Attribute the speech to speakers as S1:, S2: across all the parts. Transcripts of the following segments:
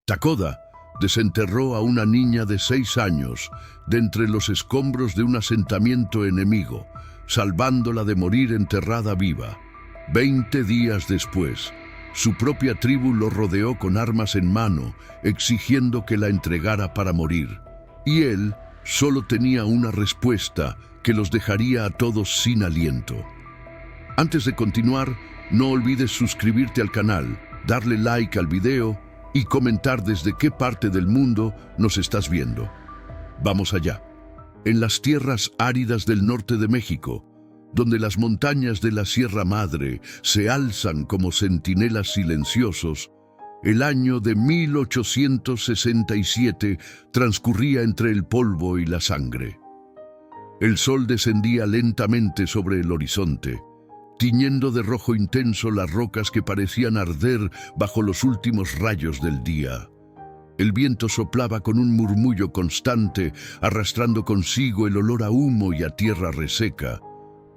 S1: Takoda desenterró a una niña de 6 años de entre los escombros de un asentamiento enemigo, salvándola de morir enterrada viva. 20 días después, su propia tribu lo rodeó con armas en mano, exigiendo que la entregara para morir. Y él solo tenía una respuesta que los dejaría a todos sin aliento. Antes de continuar, no olvides suscribirte al canal, darle like al video y comentar desde qué parte del mundo nos estás viendo. Vamos allá. En las tierras áridas del norte de México, donde las montañas de la Sierra Madre se alzan como centinelas silenciosos, el año de 1867 transcurría entre el polvo y la sangre. El sol descendía lentamente sobre el horizonte, tiñendo de rojo intenso las rocas que parecían arder bajo los últimos rayos del día. El viento soplaba con un murmullo constante, arrastrando consigo el olor a humo y a tierra reseca.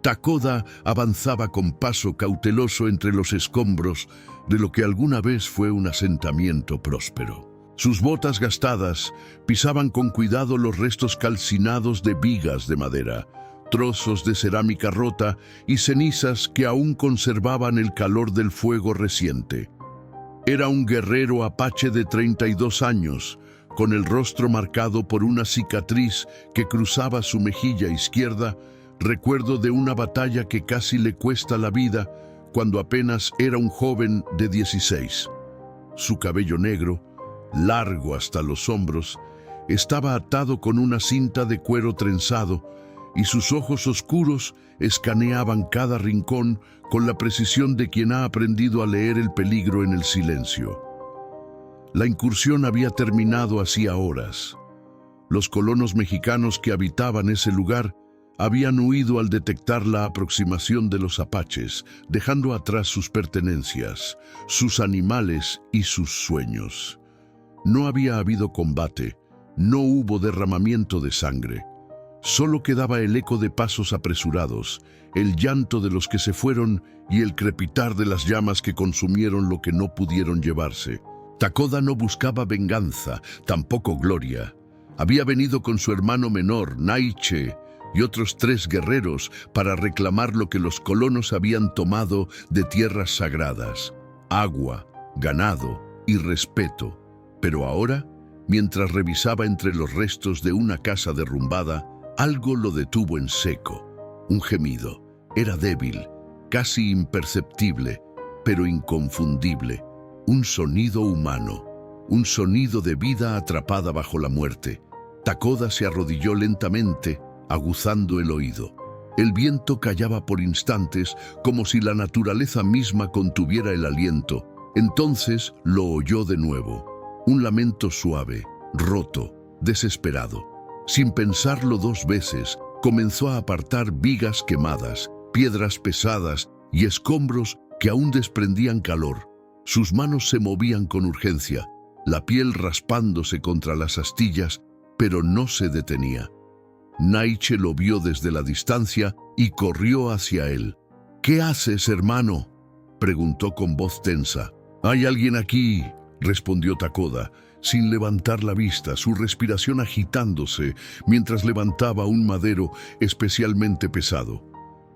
S1: Takoda avanzaba con paso cauteloso entre los escombros de lo que alguna vez fue un asentamiento próspero. Sus botas gastadas pisaban con cuidado los restos calcinados de vigas de madera, trozos de cerámica rota y cenizas que aún conservaban el calor del fuego reciente. Era un guerrero apache de 32 años, con el rostro marcado por una cicatriz que cruzaba su mejilla izquierda, recuerdo de una batalla que casi le cuesta la vida cuando apenas era un joven de 16. Su cabello negro, largo hasta los hombros, estaba atado con una cinta de cuero trenzado y sus ojos oscuros escaneaban cada rincón con la precisión de quien ha aprendido a leer el peligro en el silencio. La incursión había terminado hacía horas. Los colonos mexicanos que habitaban ese lugar habían huido al detectar la aproximación de los apaches, dejando atrás sus pertenencias, sus animales y sus sueños. No había habido combate, no hubo derramamiento de sangre. Solo quedaba el eco de pasos apresurados, el llanto de los que se fueron y el crepitar de las llamas que consumieron lo que no pudieron llevarse. Takoda no buscaba venganza, tampoco gloria. Había venido con su hermano menor, Naiche, y otros 3 guerreros para reclamar lo que los colonos habían tomado de tierras sagradas: agua, ganado y respeto. Pero ahora, mientras revisaba entre los restos de una casa derrumbada, algo lo detuvo en seco. Un gemido. Era débil, casi imperceptible, pero inconfundible. Un sonido humano, un sonido de vida atrapada bajo la muerte. Takoda se arrodilló lentamente, aguzando el oído. El viento callaba por instantes, como si la naturaleza misma contuviera el aliento. Entonces lo oyó de nuevo. Un lamento suave, roto, desesperado. Sin pensarlo 2 veces, comenzó a apartar vigas quemadas, piedras pesadas y escombros que aún desprendían calor. Sus manos se movían con urgencia, la piel raspándose contra las astillas, pero no se detenía. Naiche lo vio desde la distancia y corrió hacia él. «¿Qué haces, hermano?», preguntó con voz tensa. «Hay alguien aquí», respondió Takoda, sin levantar la vista, su respiración agitándose mientras levantaba un madero especialmente pesado.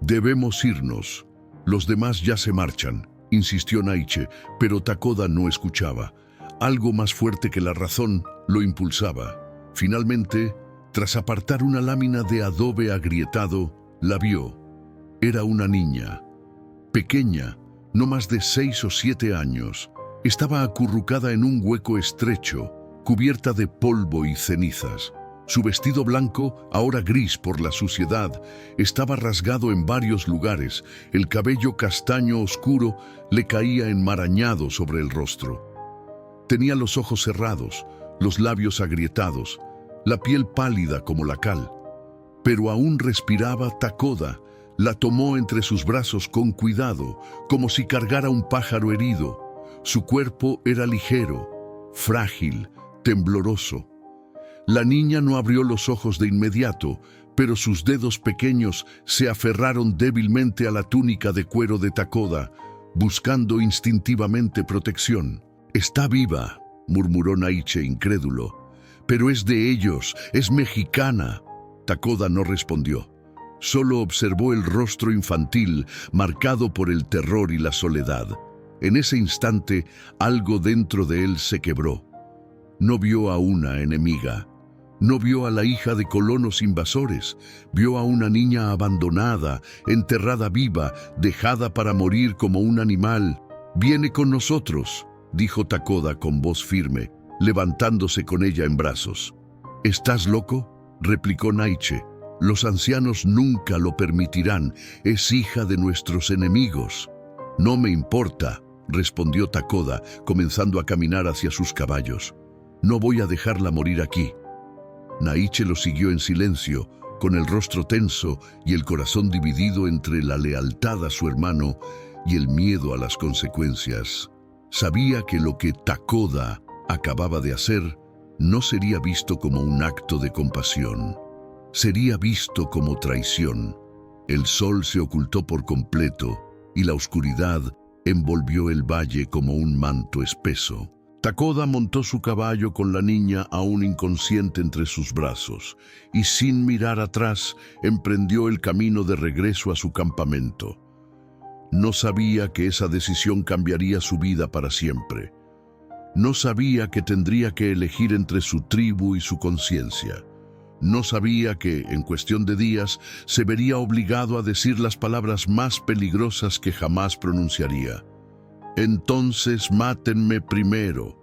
S1: «Debemos irnos. Los demás ya se marchan», insistió Naiche, pero Takoda no escuchaba. Algo más fuerte que la razón lo impulsaba. Finalmente, tras apartar una lámina de adobe agrietado, la vio. Era una niña. Pequeña, no más de 6 o 7 años. Estaba acurrucada en un hueco estrecho, cubierta de polvo y cenizas. Su vestido blanco, ahora gris por la suciedad, estaba rasgado en varios lugares. El cabello castaño oscuro le caía enmarañado sobre el rostro. Tenía los ojos cerrados, los labios agrietados, la piel pálida como la cal. Pero aún respiraba. Takoda la tomó entre sus brazos con cuidado, como si cargara un pájaro herido. Su cuerpo era ligero, frágil, tembloroso. La niña no abrió los ojos de inmediato, pero sus dedos pequeños se aferraron débilmente a la túnica de cuero de Takoda, buscando instintivamente protección. «Está viva», murmuró Naiche incrédulo. «Pero es de ellos, es mexicana». Takoda no respondió. Solo observó el rostro infantil marcado por el terror y la soledad. En ese instante, algo dentro de él se quebró. No vio a una enemiga. No vio a la hija de colonos invasores. Vio a una niña abandonada, enterrada viva, dejada para morir como un animal. «Viene con nosotros», dijo Takoda con voz firme, levantándose con ella en brazos. «¿Estás loco?», replicó Naiche. «Los ancianos nunca lo permitirán. Es hija de nuestros enemigos». «No me importa», respondió Takoda, comenzando a caminar hacia sus caballos. «No voy a dejarla morir aquí». Naiche lo siguió en silencio, con el rostro tenso y el corazón dividido entre la lealtad a su hermano y el miedo a las consecuencias. Sabía que lo que Takoda acababa de hacer no sería visto como un acto de compasión. Sería visto como traición. El sol se ocultó por completo y la oscuridad envolvió el valle como un manto espeso. Takoda montó su caballo con la niña aún inconsciente entre sus brazos y sin mirar atrás emprendió el camino de regreso a su campamento. No sabía que esa decisión cambiaría su vida para siempre. No sabía que tendría que elegir entre su tribu y su conciencia. No sabía que, en cuestión de días, se vería obligado a decir las palabras más peligrosas que jamás pronunciaría. «Entonces mátenme primero».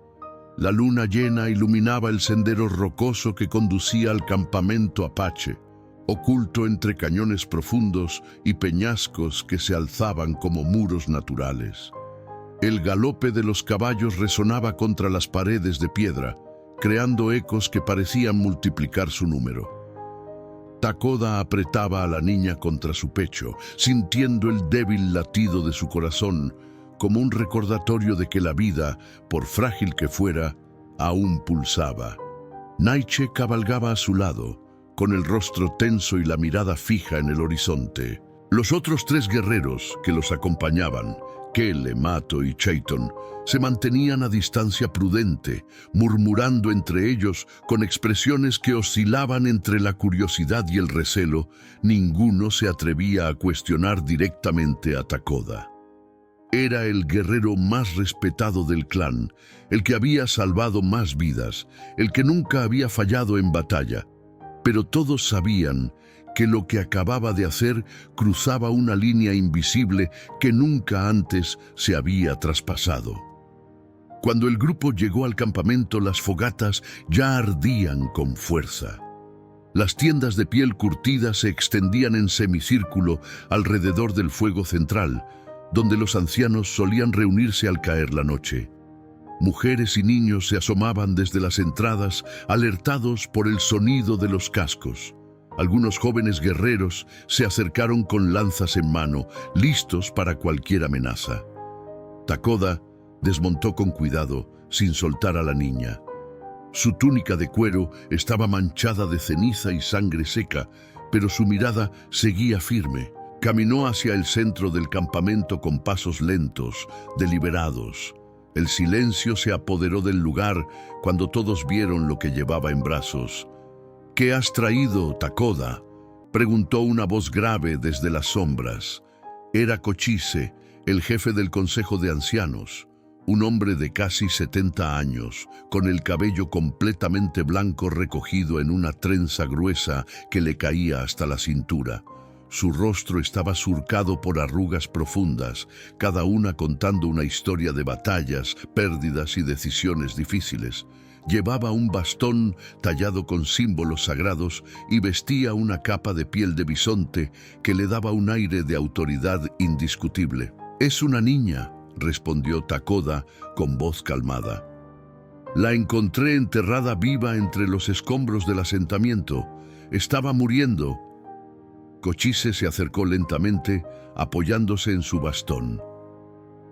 S1: La luna llena iluminaba el sendero rocoso que conducía al campamento apache, oculto entre cañones profundos y peñascos que se alzaban como muros naturales. El galope de los caballos resonaba contra las paredes de piedra, creando ecos que parecían multiplicar su número. Takoda apretaba a la niña contra su pecho, sintiendo el débil latido de su corazón, como un recordatorio de que la vida, por frágil que fuera, aún pulsaba. Naiche cabalgaba a su lado, con el rostro tenso y la mirada fija en el horizonte. Los otros 3 guerreros que los acompañaban, Kele, Mato y Chayton, se mantenían a distancia prudente, murmurando entre ellos con expresiones que oscilaban entre la curiosidad y el recelo. Ninguno se atrevía a cuestionar directamente a Takoda. Era el guerrero más respetado del clan, el que había salvado más vidas, el que nunca había fallado en batalla. Pero todos sabían que lo que acababa de hacer cruzaba una línea invisible que nunca antes se había traspasado. Cuando el grupo llegó al campamento, las fogatas ya ardían con fuerza. Las tiendas de piel curtida se extendían en semicírculo alrededor del fuego central, donde los ancianos solían reunirse al caer la noche. Mujeres y niños se asomaban desde las entradas, alertados por el sonido de los cascos. Algunos jóvenes guerreros se acercaron con lanzas en mano, listos para cualquier amenaza. Takoda desmontó con cuidado, sin soltar a la niña. Su túnica de cuero estaba manchada de ceniza y sangre seca, pero su mirada seguía firme. Caminó hacia el centro del campamento con pasos lentos, deliberados. El silencio se apoderó del lugar cuando todos vieron lo que llevaba en brazos. «¿Qué has traído, Takoda?», preguntó una voz grave desde las sombras. Era Cochise, el jefe del Consejo de Ancianos, un hombre de casi 70 años, con el cabello completamente blanco recogido en una trenza gruesa que le caía hasta la cintura. Su rostro estaba surcado por arrugas profundas, cada una contando una historia de batallas, pérdidas y decisiones difíciles. Llevaba un bastón tallado con símbolos sagrados y vestía una capa de piel de bisonte que le daba un aire de autoridad indiscutible. «Es una niña», respondió Takoda con voz calmada. «La encontré enterrada viva entre los escombros del asentamiento. Estaba muriendo». Cochise se acercó lentamente, apoyándose en su bastón.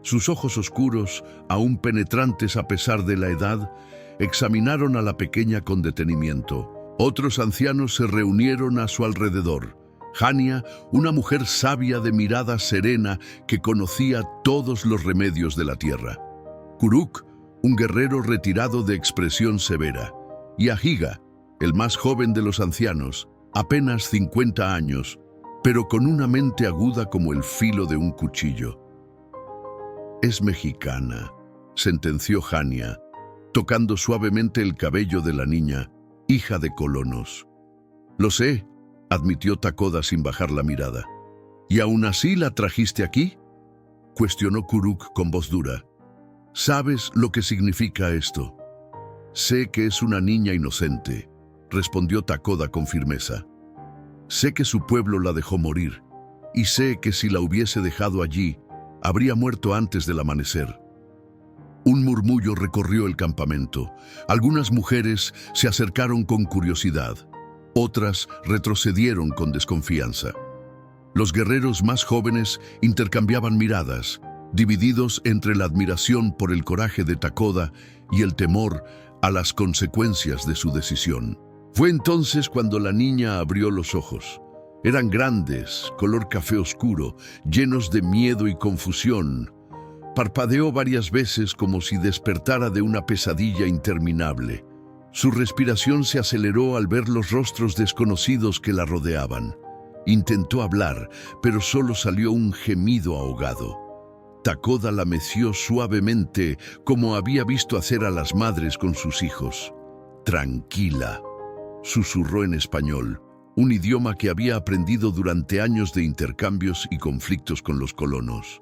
S1: Sus ojos oscuros, aún penetrantes a pesar de la edad, examinaron a la pequeña con detenimiento. Otros ancianos se reunieron a su alrededor. Hania, una mujer sabia de mirada serena que conocía todos los remedios de la tierra. Kuruk, un guerrero retirado de expresión severa, y Ahiga, el más joven de los ancianos, apenas 50 años, pero con una mente aguda como el filo de un cuchillo. «Es mexicana», sentenció Hania, tocando suavemente el cabello de la niña, hija de colonos. «Lo sé», admitió Takoda sin bajar la mirada. «¿Y aún así la trajiste aquí?», cuestionó Kuruk con voz dura. «¿Sabes lo que significa esto?». «Sé que es una niña inocente», respondió Takoda con firmeza. «Sé que su pueblo la dejó morir, y sé que si la hubiese dejado allí, habría muerto antes del amanecer». Un murmullo recorrió el campamento. Algunas mujeres se acercaron con curiosidad, otras retrocedieron con desconfianza. Los guerreros más jóvenes intercambiaban miradas, divididos entre la admiración por el coraje de Takoda y el temor a las consecuencias de su decisión. Fue entonces cuando la niña abrió los ojos. Eran grandes, color café oscuro, llenos de miedo y confusión. Parpadeó varias veces como si despertara de una pesadilla interminable. Su respiración se aceleró al ver los rostros desconocidos que la rodeaban. Intentó hablar, pero solo salió un gemido ahogado. Takoda la meció suavemente, como había visto hacer a las madres con sus hijos. «Tranquila», susurró en español, un idioma que había aprendido durante años de intercambios y conflictos con los colonos.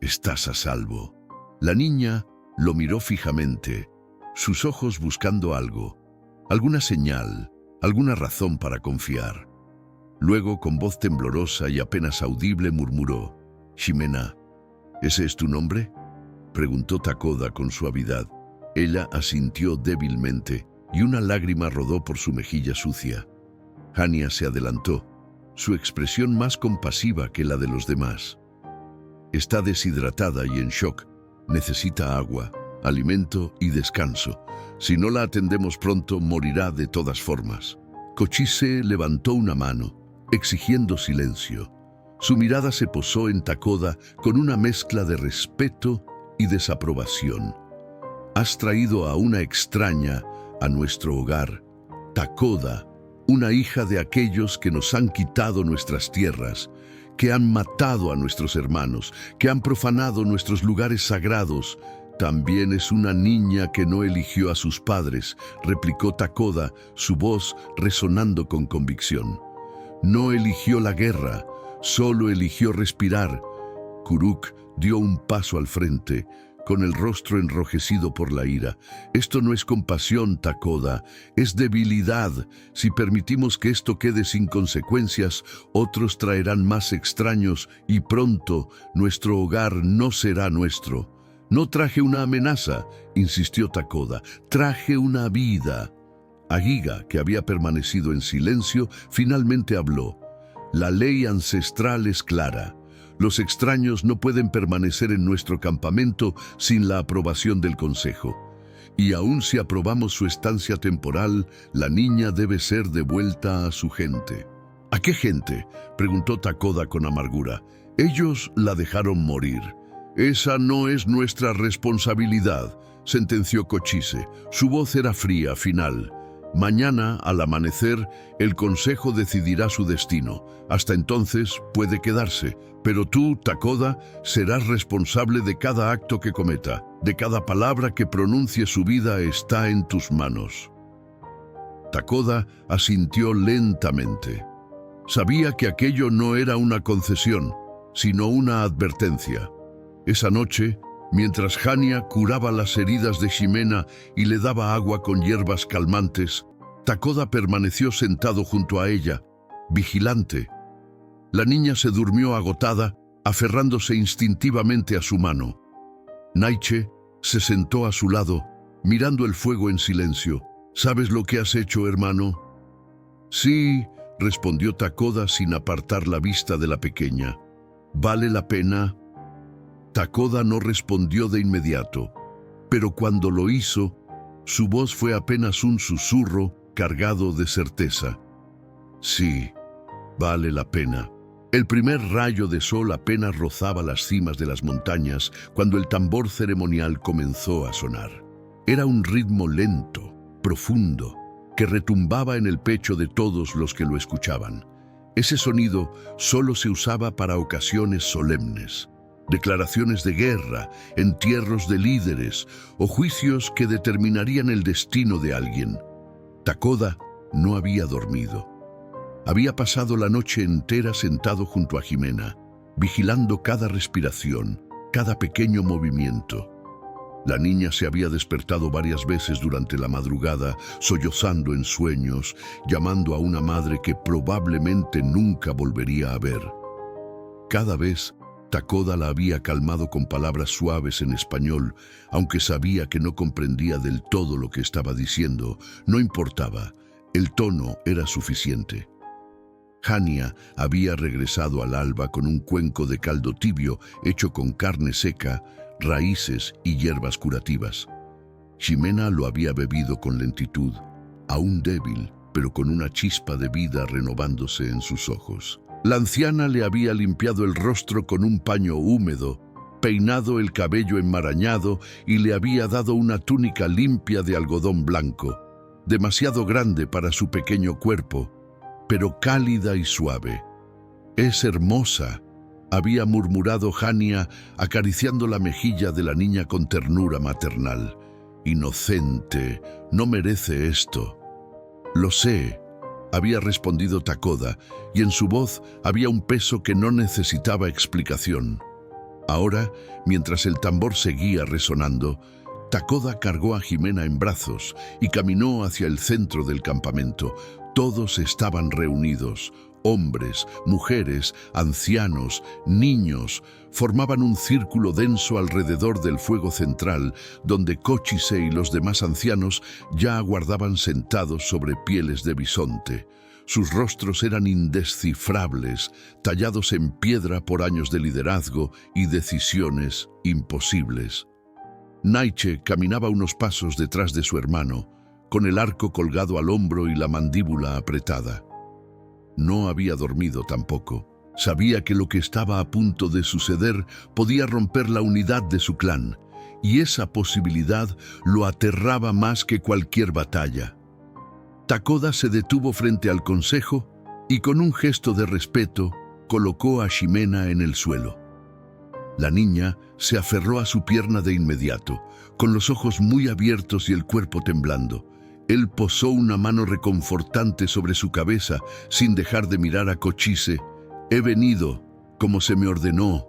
S1: «Estás a salvo». La niña lo miró fijamente, sus ojos buscando algo, alguna señal, alguna razón para confiar. Luego, con voz temblorosa y apenas audible, murmuró: «Ximena, ¿ese es tu nombre?», preguntó Takoda con suavidad. Ella asintió débilmente y una lágrima rodó por su mejilla sucia. Hania se adelantó, su expresión más compasiva que la de los demás. «Está deshidratada y en shock. Necesita agua, alimento y descanso. Si no la atendemos pronto, morirá de todas formas». Kochise levantó una mano, exigiendo silencio. Su mirada se posó en Takoda con una mezcla de respeto y desaprobación. «Has traído a una extraña a nuestro hogar, Takoda, una hija de aquellos que nos han quitado nuestras tierras, que han matado a nuestros hermanos, que han profanado nuestros lugares sagrados. También es una niña que no eligió a sus padres», replicó Takoda, su voz resonando con convicción. «No eligió la guerra, solo eligió respirar». Kuruk dio un paso al frente, con el rostro enrojecido por la ira. «Esto no es compasión, Takoda, es debilidad. Si permitimos que esto quede sin consecuencias, otros traerán más extraños y pronto nuestro hogar no será nuestro». «No traje una amenaza», insistió Takoda, «traje una vida». Ahiga, que había permanecido en silencio, finalmente habló. «La ley ancestral es clara. Los extraños no pueden permanecer en nuestro campamento sin la aprobación del Consejo. Y aun si aprobamos su estancia temporal, la niña debe ser devuelta a su gente». «¿A qué gente?», preguntó Takoda con amargura. «Ellos la dejaron morir». «Esa no es nuestra responsabilidad», sentenció Kochise. Su voz era fría, final. «Mañana, al amanecer, el Consejo decidirá su destino. Hasta entonces puede quedarse, pero tú, Takoda, serás responsable de cada acto que cometa, de cada palabra que pronuncie. Su vida está en tus manos». Takoda asintió lentamente. Sabía que aquello no era una concesión, sino una advertencia. Esa noche, mientras Hania curaba las heridas de Ximena y le daba agua con hierbas calmantes, Takoda permaneció sentado junto a ella, vigilante. La niña se durmió agotada, aferrándose instintivamente a su mano. Naiche se sentó a su lado, mirando el fuego en silencio. «¿Sabes lo que has hecho, hermano?». «Sí», respondió Takoda sin apartar la vista de la pequeña. «¿Vale la pena?». Takoda no respondió de inmediato, pero cuando lo hizo, su voz fue apenas un susurro cargado de certeza. «Sí, vale la pena». El primer rayo de sol apenas rozaba las cimas de las montañas cuando el tambor ceremonial comenzó a sonar. Era un ritmo lento, profundo, que retumbaba en el pecho de todos los que lo escuchaban. Ese sonido solo se usaba para ocasiones solemnes, declaraciones de guerra, entierros de líderes o juicios que determinarían el destino de alguien. Takoda no había dormido. Había pasado la noche entera sentado junto a Jimena, vigilando cada respiración, cada pequeño movimiento. La niña se había despertado varias veces durante la madrugada, sollozando en sueños, llamando a una madre que probablemente nunca volvería a ver. Cada vez, Takoda la había calmado con palabras suaves en español, aunque sabía que no comprendía del todo lo que estaba diciendo. No importaba, el tono era suficiente. Hania había regresado al alba con un cuenco de caldo tibio hecho con carne seca, raíces y hierbas curativas. Ximena lo había bebido con lentitud, aún débil, pero con una chispa de vida renovándose en sus ojos. La anciana le había limpiado el rostro con un paño húmedo, peinado el cabello enmarañado y le había dado una túnica limpia de algodón blanco, demasiado grande para su pequeño cuerpo, pero cálida y suave. «Es hermosa», había murmurado Hania, acariciando la mejilla de la niña con ternura maternal. «Inocente, no merece esto». «Lo sé», había respondido Takoda, y en su voz había un peso que no necesitaba explicación. Ahora, mientras el tambor seguía resonando, Takoda cargó a Jimena en brazos y caminó hacia el centro del campamento. Todos estaban reunidos. Hombres, mujeres, ancianos, niños, formaban un círculo denso alrededor del fuego central, donde Kochise y los demás ancianos ya aguardaban sentados sobre pieles de bisonte. Sus rostros eran indescifrables, tallados en piedra por años de liderazgo y decisiones imposibles. Naiche caminaba unos pasos detrás de su hermano, con el arco colgado al hombro y la mandíbula apretada. No había dormido tampoco. Sabía que lo que estaba a punto de suceder podía romper la unidad de su clan, y esa posibilidad lo aterraba más que cualquier batalla. Takoda se detuvo frente al consejo y con un gesto de respeto colocó a Ximena en el suelo. La niña se aferró a su pierna de inmediato, con los ojos muy abiertos y el cuerpo temblando. Él posó una mano reconfortante sobre su cabeza, sin dejar de mirar a Kochise. «He venido, como se me ordenó»,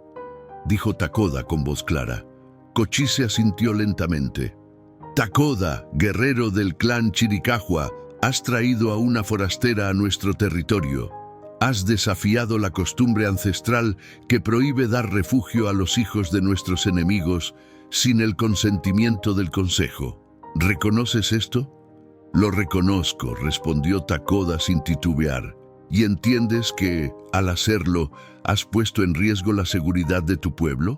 S1: dijo Takoda con voz clara. Kochise asintió lentamente. «Takoda, guerrero del clan Chiricahua, has traído a una forastera a nuestro territorio. Has desafiado la costumbre ancestral que prohíbe dar refugio a los hijos de nuestros enemigos sin el consentimiento del consejo. ¿Reconoces esto?» «Lo reconozco», respondió Takoda sin titubear. «¿Y entiendes que, al hacerlo, has puesto en riesgo la seguridad de tu pueblo?»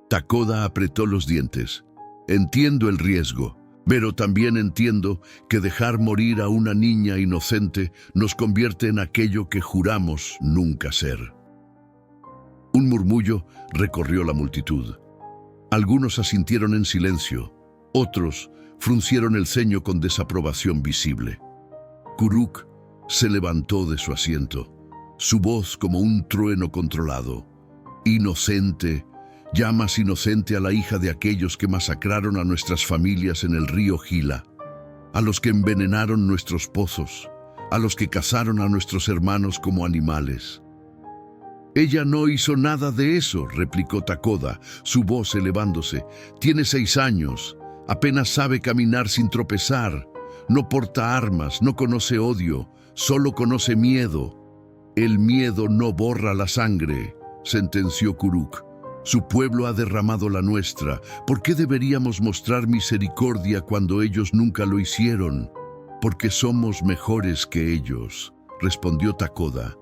S1: Takoda apretó los dientes. «Entiendo el riesgo, pero también entiendo que dejar morir a una niña inocente nos convierte en aquello que juramos nunca ser». Un murmullo recorrió la multitud. Algunos asintieron en silencio, otros fruncieron el ceño con desaprobación visible. Kuruk se levantó de su asiento, su voz como un trueno controlado. «Inocente, llamas inocente a la hija de aquellos que masacraron a nuestras familias en el río Gila, a los que envenenaron nuestros pozos, a los que cazaron a nuestros hermanos como animales». «Ella no hizo nada de eso», replicó Takoda, su voz elevándose. «Tiene 6 años. Apenas sabe caminar sin tropezar, no porta armas, no conoce odio, solo conoce miedo». «El miedo no borra la sangre», sentenció Kuruk. «Su pueblo ha derramado la nuestra. ¿Por qué deberíamos mostrar misericordia cuando ellos nunca lo hicieron?» «Porque somos mejores que ellos», respondió Takoda.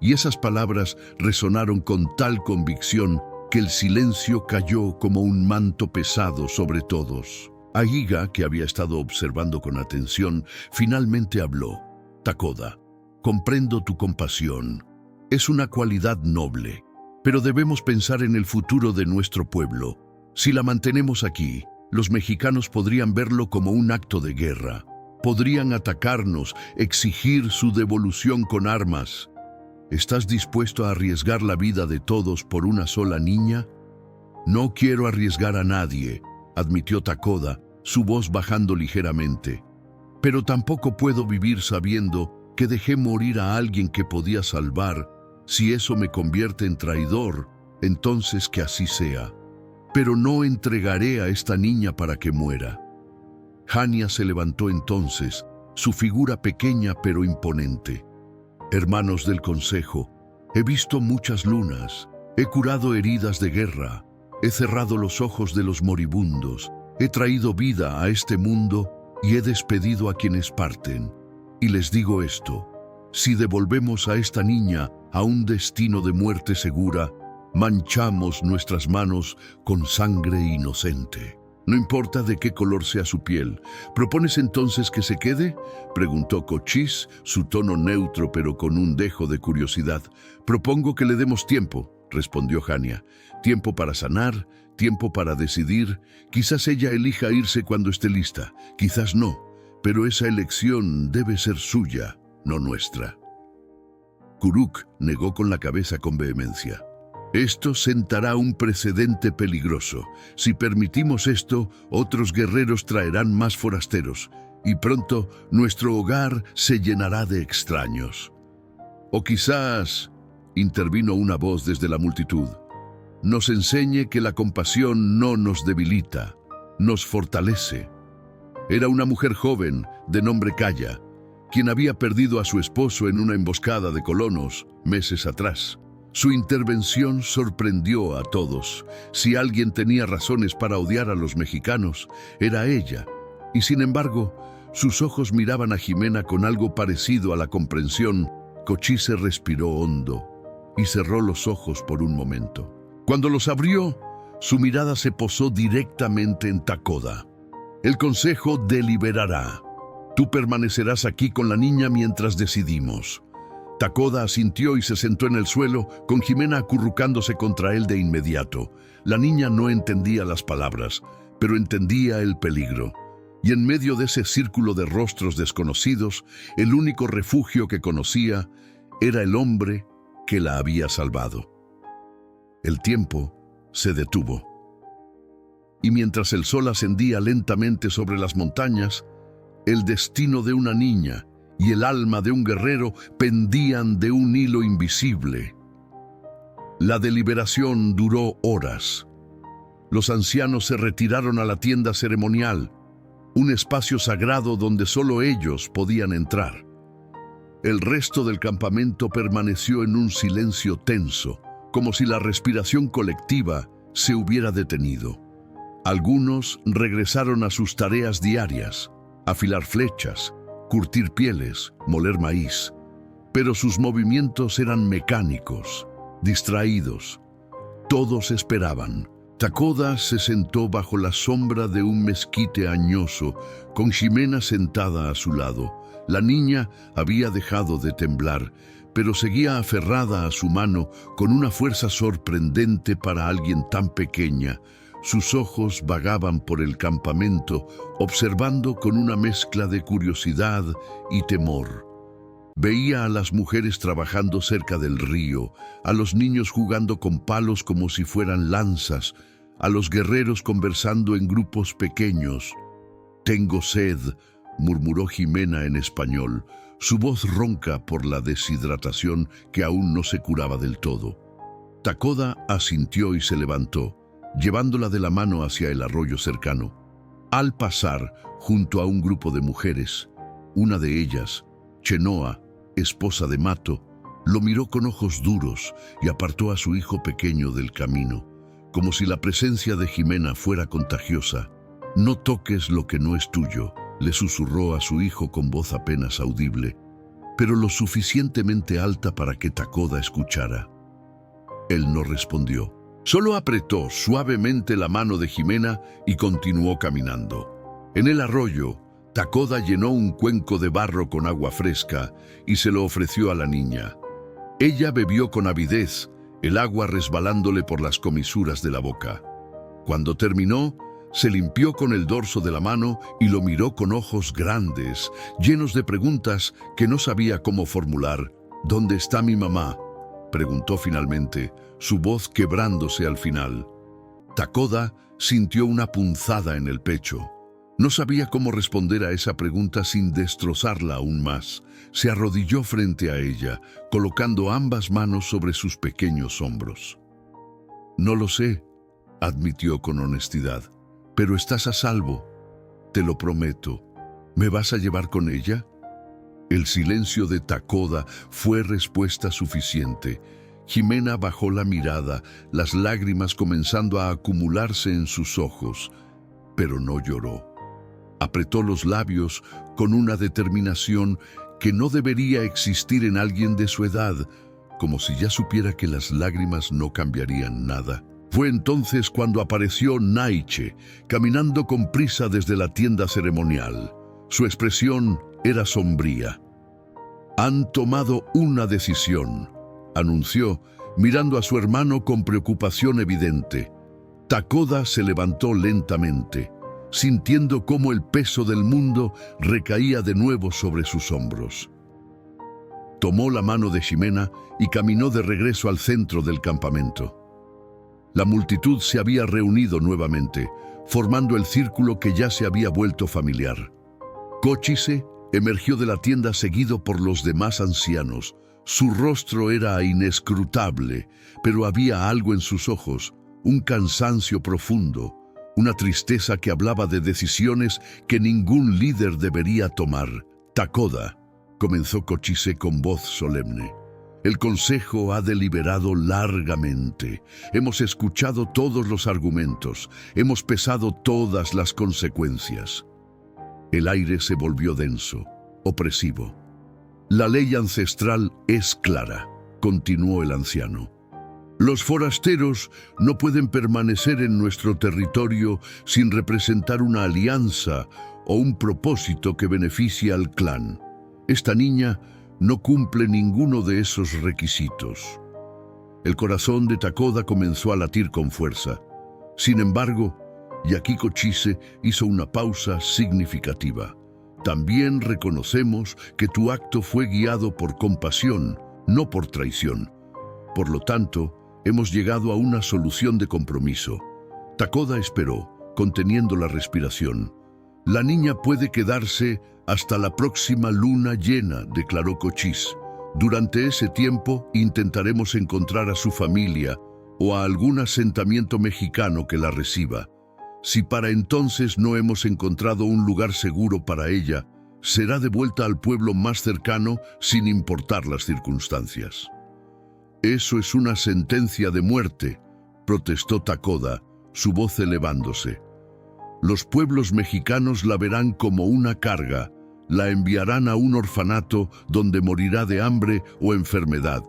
S1: Y esas palabras resonaron con tal convicción que el silencio cayó como un manto pesado sobre todos. Agiga, que había estado observando con atención, finalmente habló. «Takoda, comprendo tu compasión. Es una cualidad noble, pero debemos pensar en el futuro de nuestro pueblo. Si la mantenemos aquí, los mexicanos podrían verlo como un acto de guerra. Podrían atacarnos, exigir su devolución con armas. ¿Estás dispuesto a arriesgar la vida de todos por una sola niña? No quiero arriesgar a nadie, admitió Takoda, su voz bajando ligeramente. Pero tampoco puedo vivir sabiendo que dejé morir a alguien que podía salvar. Si eso me convierte en traidor, entonces que así sea. Pero no entregaré a esta niña para que muera. Hania se levantó entonces, su figura pequeña pero imponente. Hermanos del consejo, he visto muchas lunas, he curado heridas de guerra, he cerrado los ojos de los moribundos, he traído vida a este mundo y he despedido a quienes parten. Y les digo esto, si devolvemos a esta niña a un destino de muerte segura, manchamos nuestras manos con sangre inocente. No importa de qué color sea su piel. ¿Propones entonces que se quede?, preguntó Cochise, su tono neutro pero con un dejo de curiosidad. Propongo que le demos tiempo, respondió Hania. Tiempo para sanar, tiempo para decidir. Quizás ella elija irse cuando esté lista, quizás no, pero esa elección debe ser suya, no nuestra. Kuruk negó con la cabeza con vehemencia. Esto sentará un precedente peligroso. Si permitimos esto, otros guerreros traerán más forasteros, y pronto nuestro hogar se llenará de extraños. O quizás, intervino una voz desde la multitud, nos enseñe que la compasión no nos debilita, nos fortalece. Era una mujer joven, de nombre Kaya, quien había perdido a su esposo en una emboscada de colonos meses atrás. Su intervención sorprendió a todos. Si alguien tenía razones para odiar a los mexicanos, era ella. Y sin embargo, sus ojos miraban a Jimena con algo parecido a la comprensión. Cochise respiró hondo y cerró los ojos por un momento. Cuando los abrió, su mirada se posó directamente en Takoda. El consejo deliberará. Tú permanecerás aquí con la niña mientras decidimos. Takoda asintió y se sentó en el suelo, con Jimena acurrucándose contra él de inmediato. La niña no entendía las palabras, pero entendía el peligro. Y en medio de ese círculo de rostros desconocidos, el único refugio que conocía era el hombre que la había salvado. El tiempo se detuvo. Y mientras el sol ascendía lentamente sobre las montañas, el destino de una niña y el alma de un guerrero pendían de un hilo invisible. La deliberación duró horas. Los ancianos se retiraron a la tienda ceremonial, un espacio sagrado donde solo ellos podían entrar. El resto del campamento permaneció en un silencio tenso, como si la respiración colectiva se hubiera detenido. Algunos regresaron a sus tareas diarias, afilar flechas, curtir pieles, moler maíz, pero sus movimientos eran mecánicos, distraídos. Todos esperaban. Takoda se sentó bajo la sombra de un mezquite añoso, con Jimena sentada a su lado. La niña había dejado de temblar, pero seguía aferrada a su mano con una fuerza sorprendente para alguien tan pequeña. Sus ojos vagaban por el campamento, observando con una mezcla de curiosidad y temor. Veía a las mujeres trabajando cerca del río, a los niños jugando con palos como si fueran lanzas, a los guerreros conversando en grupos pequeños. «Tengo sed», murmuró Jimena en español, su voz ronca por la deshidratación que aún no se curaba del todo. Takoda asintió y se levantó, llevándola de la mano hacia el arroyo cercano. Al pasar junto a un grupo de mujeres, una de ellas, Chenoa, esposa de Mato, lo miró con ojos duros y apartó a su hijo pequeño del camino, como si la presencia de Jimena fuera contagiosa. «No toques lo que no es tuyo», le susurró a su hijo con voz apenas audible, pero lo suficientemente alta para que Takoda escuchara. Él no respondió. Solo apretó suavemente la mano de Jimena y continuó caminando. En el arroyo, Takoda llenó un cuenco de barro con agua fresca y se lo ofreció a la niña. Ella bebió con avidez, el agua resbalándole por las comisuras de la boca. Cuando terminó, se limpió con el dorso de la mano y lo miró con ojos grandes, llenos de preguntas que no sabía cómo formular. «¿Dónde está mi mamá?», preguntó finalmente, su voz quebrándose al final. Takoda sintió una punzada en el pecho. No sabía cómo responder a esa pregunta sin destrozarla aún más. Se arrodilló frente a ella, colocando ambas manos sobre sus pequeños hombros. «No lo sé», admitió con honestidad, «pero estás a salvo. Te lo prometo. ¿Me vas a llevar con ella?». El silencio de Takoda fue respuesta suficiente. Ximena bajó la mirada, las lágrimas comenzando a acumularse en sus ojos, pero no lloró. Apretó los labios con una determinación que no debería existir en alguien de su edad, como si ya supiera que las lágrimas no cambiarían nada. Fue entonces cuando apareció Naiche, caminando con prisa desde la tienda ceremonial. Su expresión era sombría. «Han tomado una decisión», anunció, mirando a su hermano con preocupación evidente. Takoda se levantó lentamente, sintiendo cómo el peso del mundo recaía de nuevo sobre sus hombros. Tomó la mano de Ximena y caminó de regreso al centro del campamento. La multitud se había reunido nuevamente, formando el círculo que ya se había vuelto familiar. Kochise emergió de la tienda seguido por los demás ancianos. Su rostro era inescrutable, pero había algo en sus ojos, un cansancio profundo, una tristeza que hablaba de decisiones que ningún líder debería tomar. «Takoda», comenzó Kochise con voz solemne, «el Consejo ha deliberado largamente. Hemos escuchado todos los argumentos, hemos pesado todas las consecuencias». El aire se volvió denso, opresivo. «La ley ancestral es clara», continuó el anciano. «Los forasteros no pueden permanecer en nuestro territorio sin representar una alianza o un propósito que beneficie al clan. Esta niña no cumple ninguno de esos requisitos». El corazón de Takoda comenzó a latir con fuerza. Sin embargo, Yakiko Chise hizo una pausa significativa. «También reconocemos que tu acto fue guiado por compasión, no por traición. Por lo tanto, hemos llegado a una solución de compromiso». Takoda esperó, conteniendo la respiración. «La niña puede quedarse hasta la próxima luna llena», declaró Kochise. «Durante ese tiempo intentaremos encontrar a su familia o a algún asentamiento mexicano que la reciba. Si para entonces no hemos encontrado un lugar seguro para ella, será devuelta al pueblo más cercano sin importar las circunstancias». «Eso es una sentencia de muerte», protestó Takoda, su voz elevándose. «Los pueblos mexicanos la verán como una carga, la enviarán a un orfanato donde morirá de hambre o enfermedad.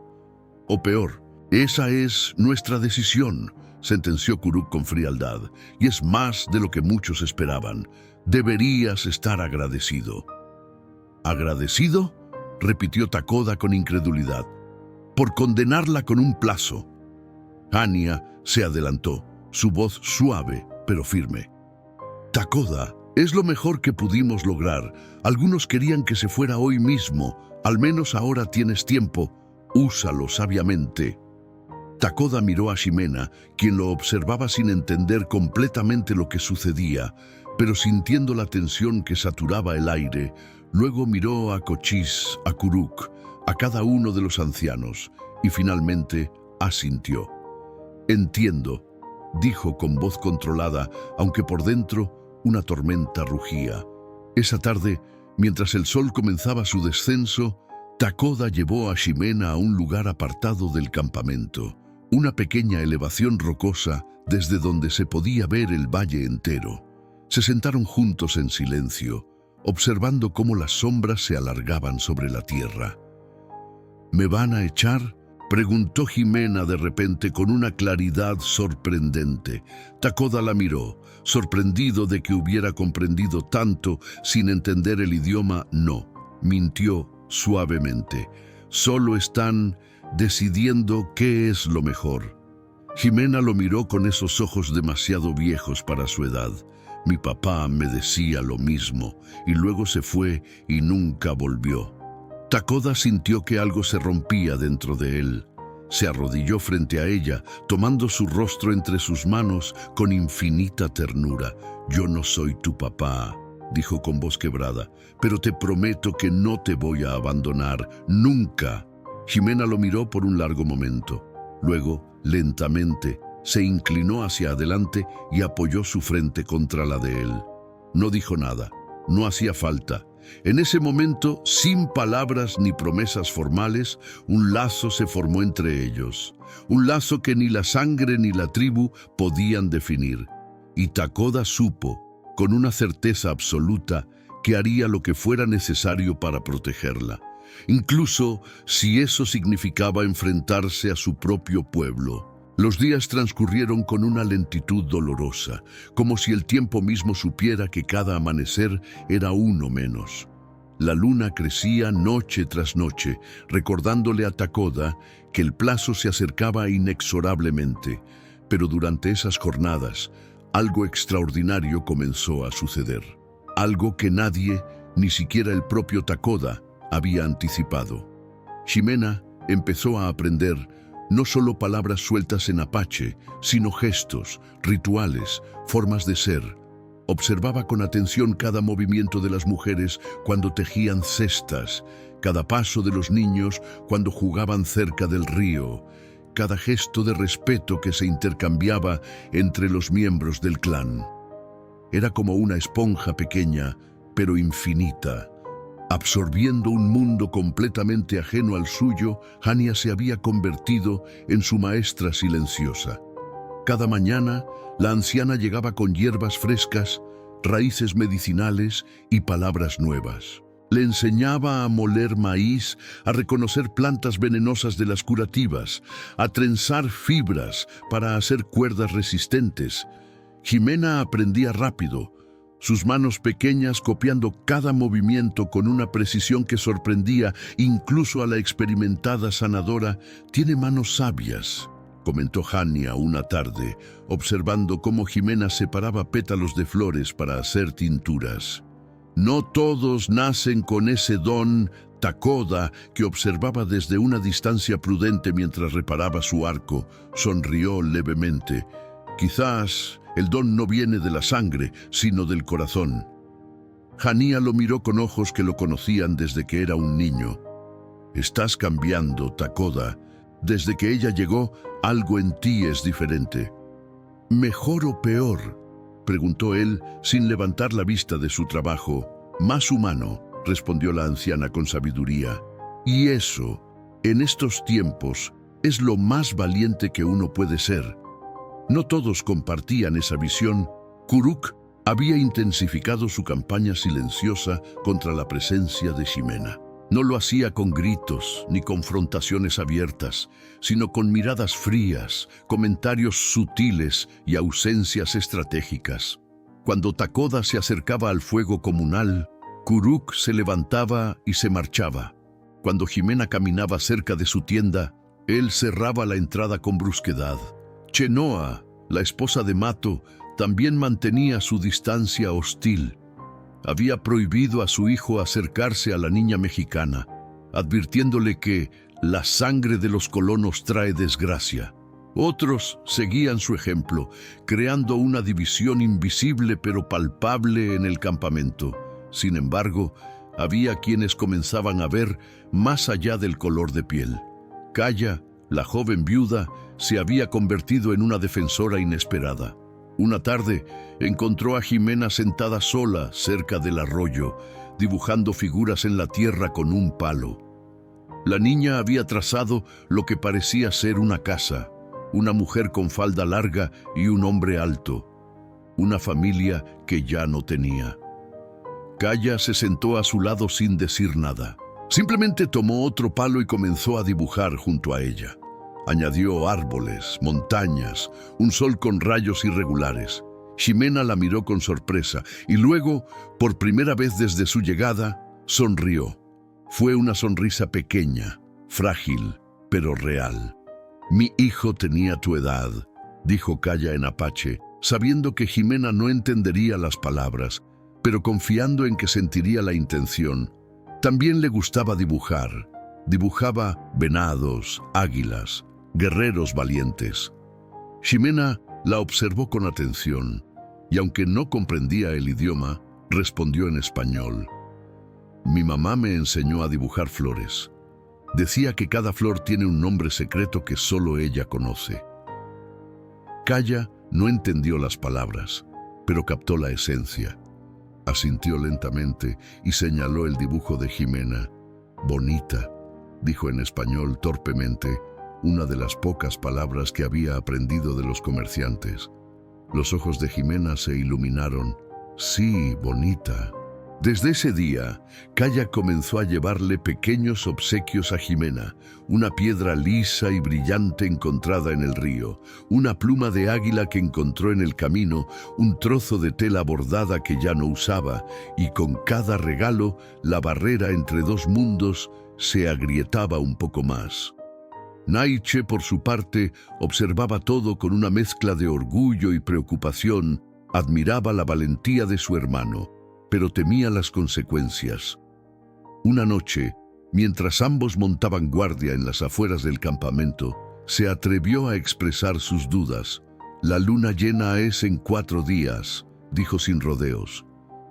S1: O peor, esa es nuestra decisión», sentenció Kuruk con frialdad, «y es más de lo que muchos esperaban. Deberías estar agradecido». «¿Agradecido?», repitió Takoda con incredulidad. «Por condenarla con un plazo». Anya se adelantó, su voz suave pero firme. «Takoda, es lo mejor que pudimos lograr. Algunos querían que se fuera hoy mismo. Al menos ahora tienes tiempo. Úsalo sabiamente». Takoda miró a Ximena, quien lo observaba sin entender completamente lo que sucedía, pero sintiendo la tensión que saturaba el aire. Luego miró a Kochise, a Kuruk, a cada uno de los ancianos, y finalmente asintió. «Entiendo», dijo con voz controlada, aunque por dentro una tormenta rugía. Esa tarde, mientras el sol comenzaba su descenso, Takoda llevó a Ximena a un lugar apartado del campamento, una pequeña elevación rocosa desde donde se podía ver el valle entero. Se sentaron juntos en silencio, observando cómo las sombras se alargaban sobre la tierra. «¿Me van a echar?», preguntó Ximena de repente con una claridad sorprendente. Takoda la miró, sorprendido de que hubiera comprendido tanto sin entender el idioma. «No», mintió suavemente. «Solo están decidiendo qué es lo mejor. Ximena lo miró con esos ojos demasiado viejos para su edad. Mi papá me decía lo mismo, y luego se fue y nunca volvió. Takoda sintió que algo se rompía dentro de él. Se arrodilló frente a ella, tomando su rostro entre sus manos con infinita ternura. «Yo no soy tu papá», dijo con voz quebrada, «pero te prometo que no te voy a abandonar, nunca». Ximena lo miró por un largo momento. Luego, lentamente, se inclinó hacia adelante y apoyó su frente contra la de él. No dijo nada, no hacía falta. En ese momento, sin palabras ni promesas formales, un lazo se formó entre ellos. Un lazo que ni la sangre ni la tribu podían definir. Y Takoda supo, con una certeza absoluta, que haría lo que fuera necesario para protegerla. Incluso si eso significaba enfrentarse a su propio pueblo. Los días transcurrieron con una lentitud dolorosa, como si el tiempo mismo supiera que cada amanecer era uno menos. La luna crecía noche tras noche, recordándole a Takoda que el plazo se acercaba inexorablemente, pero durante esas jornadas, algo extraordinario comenzó a suceder. Algo que nadie, ni siquiera el propio Takoda, había anticipado. Ximena empezó a aprender no solo palabras sueltas en apache, sino gestos, rituales, formas de ser. Observaba con atención cada movimiento de las mujeres cuando tejían cestas, cada paso de los niños cuando jugaban cerca del río, cada gesto de respeto que se intercambiaba entre los miembros del clan. Era como una esponja pequeña, pero infinita. Absorbiendo un mundo completamente ajeno al suyo, Hania se había convertido en su maestra silenciosa. Cada mañana, la anciana llegaba con hierbas frescas, raíces medicinales y palabras nuevas. Le enseñaba a moler maíz, a reconocer plantas venenosas de las curativas, a trenzar fibras para hacer cuerdas resistentes. Ximena aprendía rápido, sus manos pequeñas copiando cada movimiento con una precisión que sorprendía incluso a la experimentada sanadora. «Tiene manos sabias», comentó Hania una tarde, observando cómo Ximena separaba pétalos de flores para hacer tinturas. «No todos nacen con ese don», Takoda, que observaba desde una distancia prudente mientras reparaba su arco, sonrió levemente. «Quizás el don no viene de la sangre, sino del corazón». Hania lo miró con ojos que lo conocían desde que era un niño. «Estás cambiando, Takoda. Desde que ella llegó, algo en ti es diferente». «¿Mejor o peor?», preguntó él sin levantar la vista de su trabajo. «Más humano», respondió la anciana con sabiduría. «Y eso, en estos tiempos, es lo más valiente que uno puede ser». No todos compartían esa visión. Kuruk había intensificado su campaña silenciosa contra la presencia de Ximena. No lo hacía con gritos ni confrontaciones abiertas, sino con miradas frías, comentarios sutiles y ausencias estratégicas. Cuando Takoda se acercaba al fuego comunal, Kuruk se levantaba y se marchaba. Cuando Ximena caminaba cerca de su tienda, él cerraba la entrada con brusquedad. Chenoa, la esposa de Mato, también mantenía su distancia hostil. Había prohibido a su hijo acercarse a la niña mexicana, advirtiéndole que la sangre de los colonos trae desgracia. Otros seguían su ejemplo, creando una división invisible pero palpable en el campamento. Sin embargo, había quienes comenzaban a ver más allá del color de piel. Kaya, la joven viuda, se había convertido en una defensora inesperada. Una tarde, encontró a Ximena sentada sola cerca del arroyo, dibujando figuras en la tierra con un palo. La niña había trazado lo que parecía ser una casa, una mujer con falda larga y un hombre alto. Una familia que ya no tenía. Kaya se sentó a su lado sin decir nada. Simplemente tomó otro palo y comenzó a dibujar junto a ella. Añadió árboles, montañas, un sol con rayos irregulares. Ximena la miró con sorpresa y luego, por primera vez desde su llegada, sonrió. Fue una sonrisa pequeña, frágil, pero real. Mi hijo tenía tu edad, dijo Calla en apache, sabiendo que Jimena no entendería las palabras, pero confiando en que sentiría la intención. También le gustaba dibujar. Dibujaba venados, águilas, guerreros valientes. Ximena la observó con atención, y aunque no comprendía el idioma, respondió en español. Mi mamá me enseñó a dibujar flores. Decía que cada flor tiene un nombre secreto que solo ella conoce. Calla no entendió las palabras, pero captó la esencia. Asintió lentamente y señaló el dibujo de Jimena. Bonita, dijo en español torpemente, una de las pocas palabras que había aprendido de los comerciantes. Los ojos de Jimena se iluminaron. Sí, bonita. Desde ese día, Calla comenzó a llevarle pequeños obsequios a Jimena, una piedra lisa y brillante encontrada en el río, una pluma de águila que encontró en el camino, un trozo de tela bordada que ya no usaba, y con cada regalo, la barrera entre dos mundos se agrietaba un poco más. Naiche, por su parte, observaba todo con una mezcla de orgullo y preocupación, admiraba la valentía de su hermano, pero temía las consecuencias. Una noche, mientras ambos montaban guardia en las afueras del campamento, se atrevió a expresar sus dudas. La luna llena es en 4 días, dijo sin rodeos.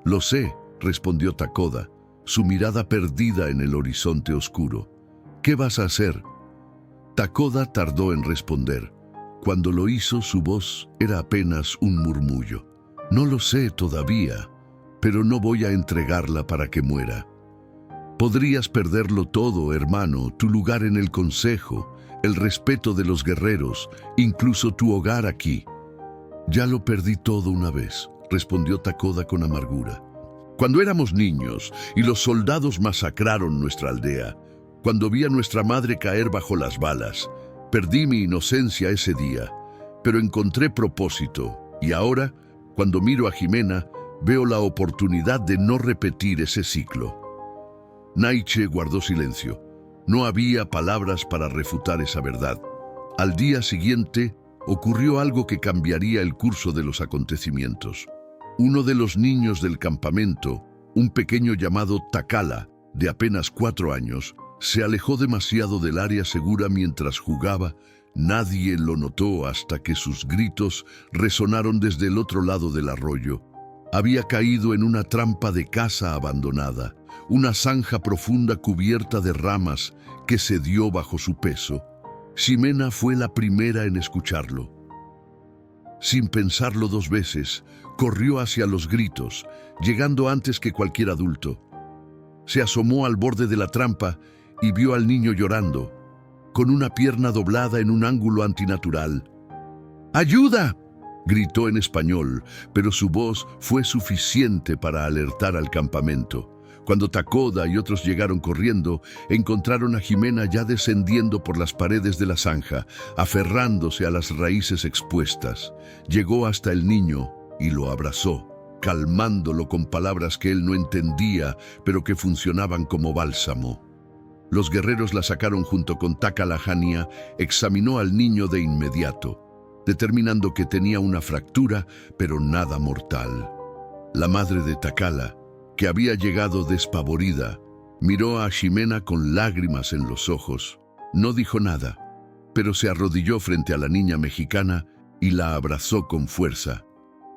S1: Lo sé, respondió Takoda, su mirada perdida en el horizonte oscuro. ¿Qué vas a hacer? Takoda tardó en responder. Cuando lo hizo, su voz era apenas un murmullo. No lo sé todavía, pero no voy a entregarla para que muera. Podrías perderlo todo, hermano, tu lugar en el consejo, el respeto de los guerreros, incluso tu hogar aquí. Ya lo perdí todo una vez, respondió Takoda con amargura. Cuando éramos niños y los soldados masacraron nuestra aldea, cuando vi a nuestra madre caer bajo las balas, perdí mi inocencia ese día, pero encontré propósito, y ahora, cuando miro a Jimena, veo la oportunidad de no repetir ese ciclo. Naiche guardó silencio. No había palabras para refutar esa verdad. Al día siguiente, ocurrió algo que cambiaría el curso de los acontecimientos. Uno de los niños del campamento, un pequeño llamado Takala, de apenas 4 años, se alejó demasiado del área segura mientras jugaba. Nadie lo notó hasta que sus gritos resonaron desde el otro lado del arroyo. Había caído en una trampa de casa abandonada, una zanja profunda cubierta de ramas que cedió bajo su peso. Ximena fue la primera en escucharlo. Sin pensarlo 2 veces, corrió hacia los gritos, llegando antes que cualquier adulto. Se asomó al borde de la trampa y vio al niño llorando, con una pierna doblada en un ángulo antinatural. ¡Ayuda!, gritó en español, pero su voz fue suficiente para alertar al campamento. Cuando Takoda y otros llegaron corriendo, encontraron a Jimena ya descendiendo por las paredes de la zanja, aferrándose a las raíces expuestas. Llegó hasta el niño y lo abrazó, calmándolo con palabras que él no entendía, pero que funcionaban como bálsamo. Los guerreros la sacaron junto con Takalahania, examinó al niño de inmediato, determinando que tenía una fractura, pero nada mortal. La madre de Takala, que había llegado despavorida, miró a Ximena con lágrimas en los ojos. No dijo nada, pero se arrodilló frente a la niña mexicana y la abrazó con fuerza.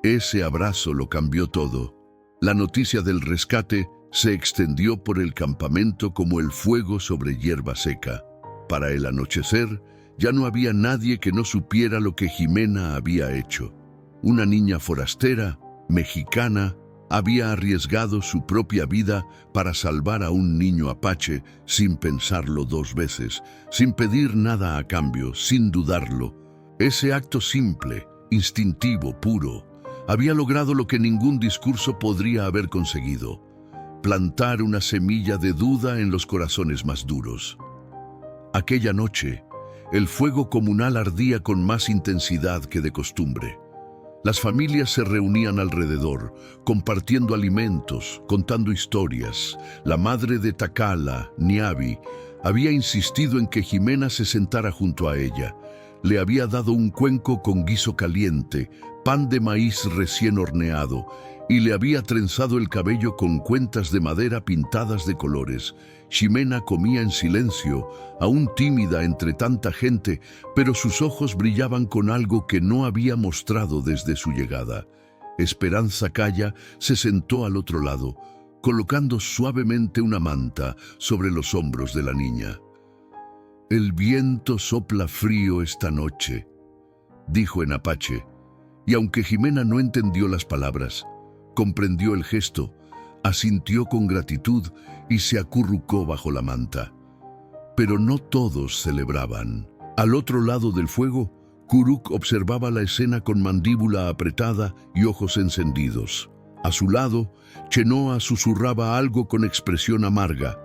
S1: Ese abrazo lo cambió todo. La noticia del rescate se extendió por el campamento como el fuego sobre hierba seca. Para el anochecer, ya no había nadie que no supiera lo que Ximena había hecho. Una niña forastera, mexicana, había arriesgado su propia vida para salvar a un niño apache sin pensarlo 2 veces, sin pedir nada a cambio, sin dudarlo. Ese acto simple, instintivo, puro, había logrado lo que ningún discurso podría haber conseguido: plantar una semilla de duda en los corazones más duros. Aquella noche, el fuego comunal ardía con más intensidad que de costumbre. Las familias se reunían alrededor, compartiendo alimentos, contando historias. La madre de Takala, Niabi, Había insistido en que Jimena se sentara junto a ella. Le había dado un cuenco con guiso caliente, pan de maíz recién horneado, y le había trenzado el cabello con cuentas de madera pintadas de colores. Ximena comía en silencio, aún tímida entre tanta gente, pero sus ojos brillaban con algo que no había mostrado desde su llegada. Esperanza Calla se sentó al otro lado, colocando suavemente una manta sobre los hombros de la niña. «El viento sopla frío esta noche», dijo en apache, y aunque Ximena no entendió las palabras, comprendió el gesto, asintió con gratitud y se acurrucó bajo la manta. Pero no todos celebraban. Al otro lado del fuego, Kuruk observaba la escena con mandíbula apretada y ojos encendidos. A su lado, Chenoa susurraba algo con expresión amarga.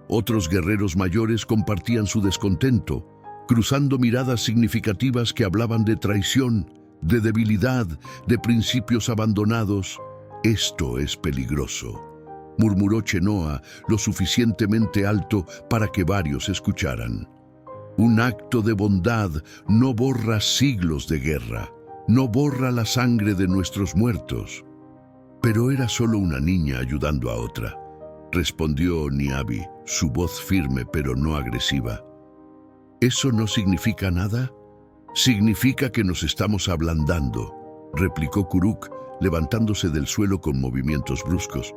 S1: Otros guerreros mayores compartían su descontento, cruzando miradas significativas que hablaban de traición, de debilidad, de principios abandonados. «Esto es peligroso», murmuró Chenoa lo suficientemente alto para que varios escucharan. «Un acto de bondad no borra siglos de guerra, no borra la sangre de nuestros muertos». «Pero era solo una niña ayudando a otra», respondió Niabi, su voz firme pero no agresiva. «¿Eso no significa nada?» «Significa que nos estamos ablandando», replicó Kuruk, levantándose del suelo con movimientos bruscos.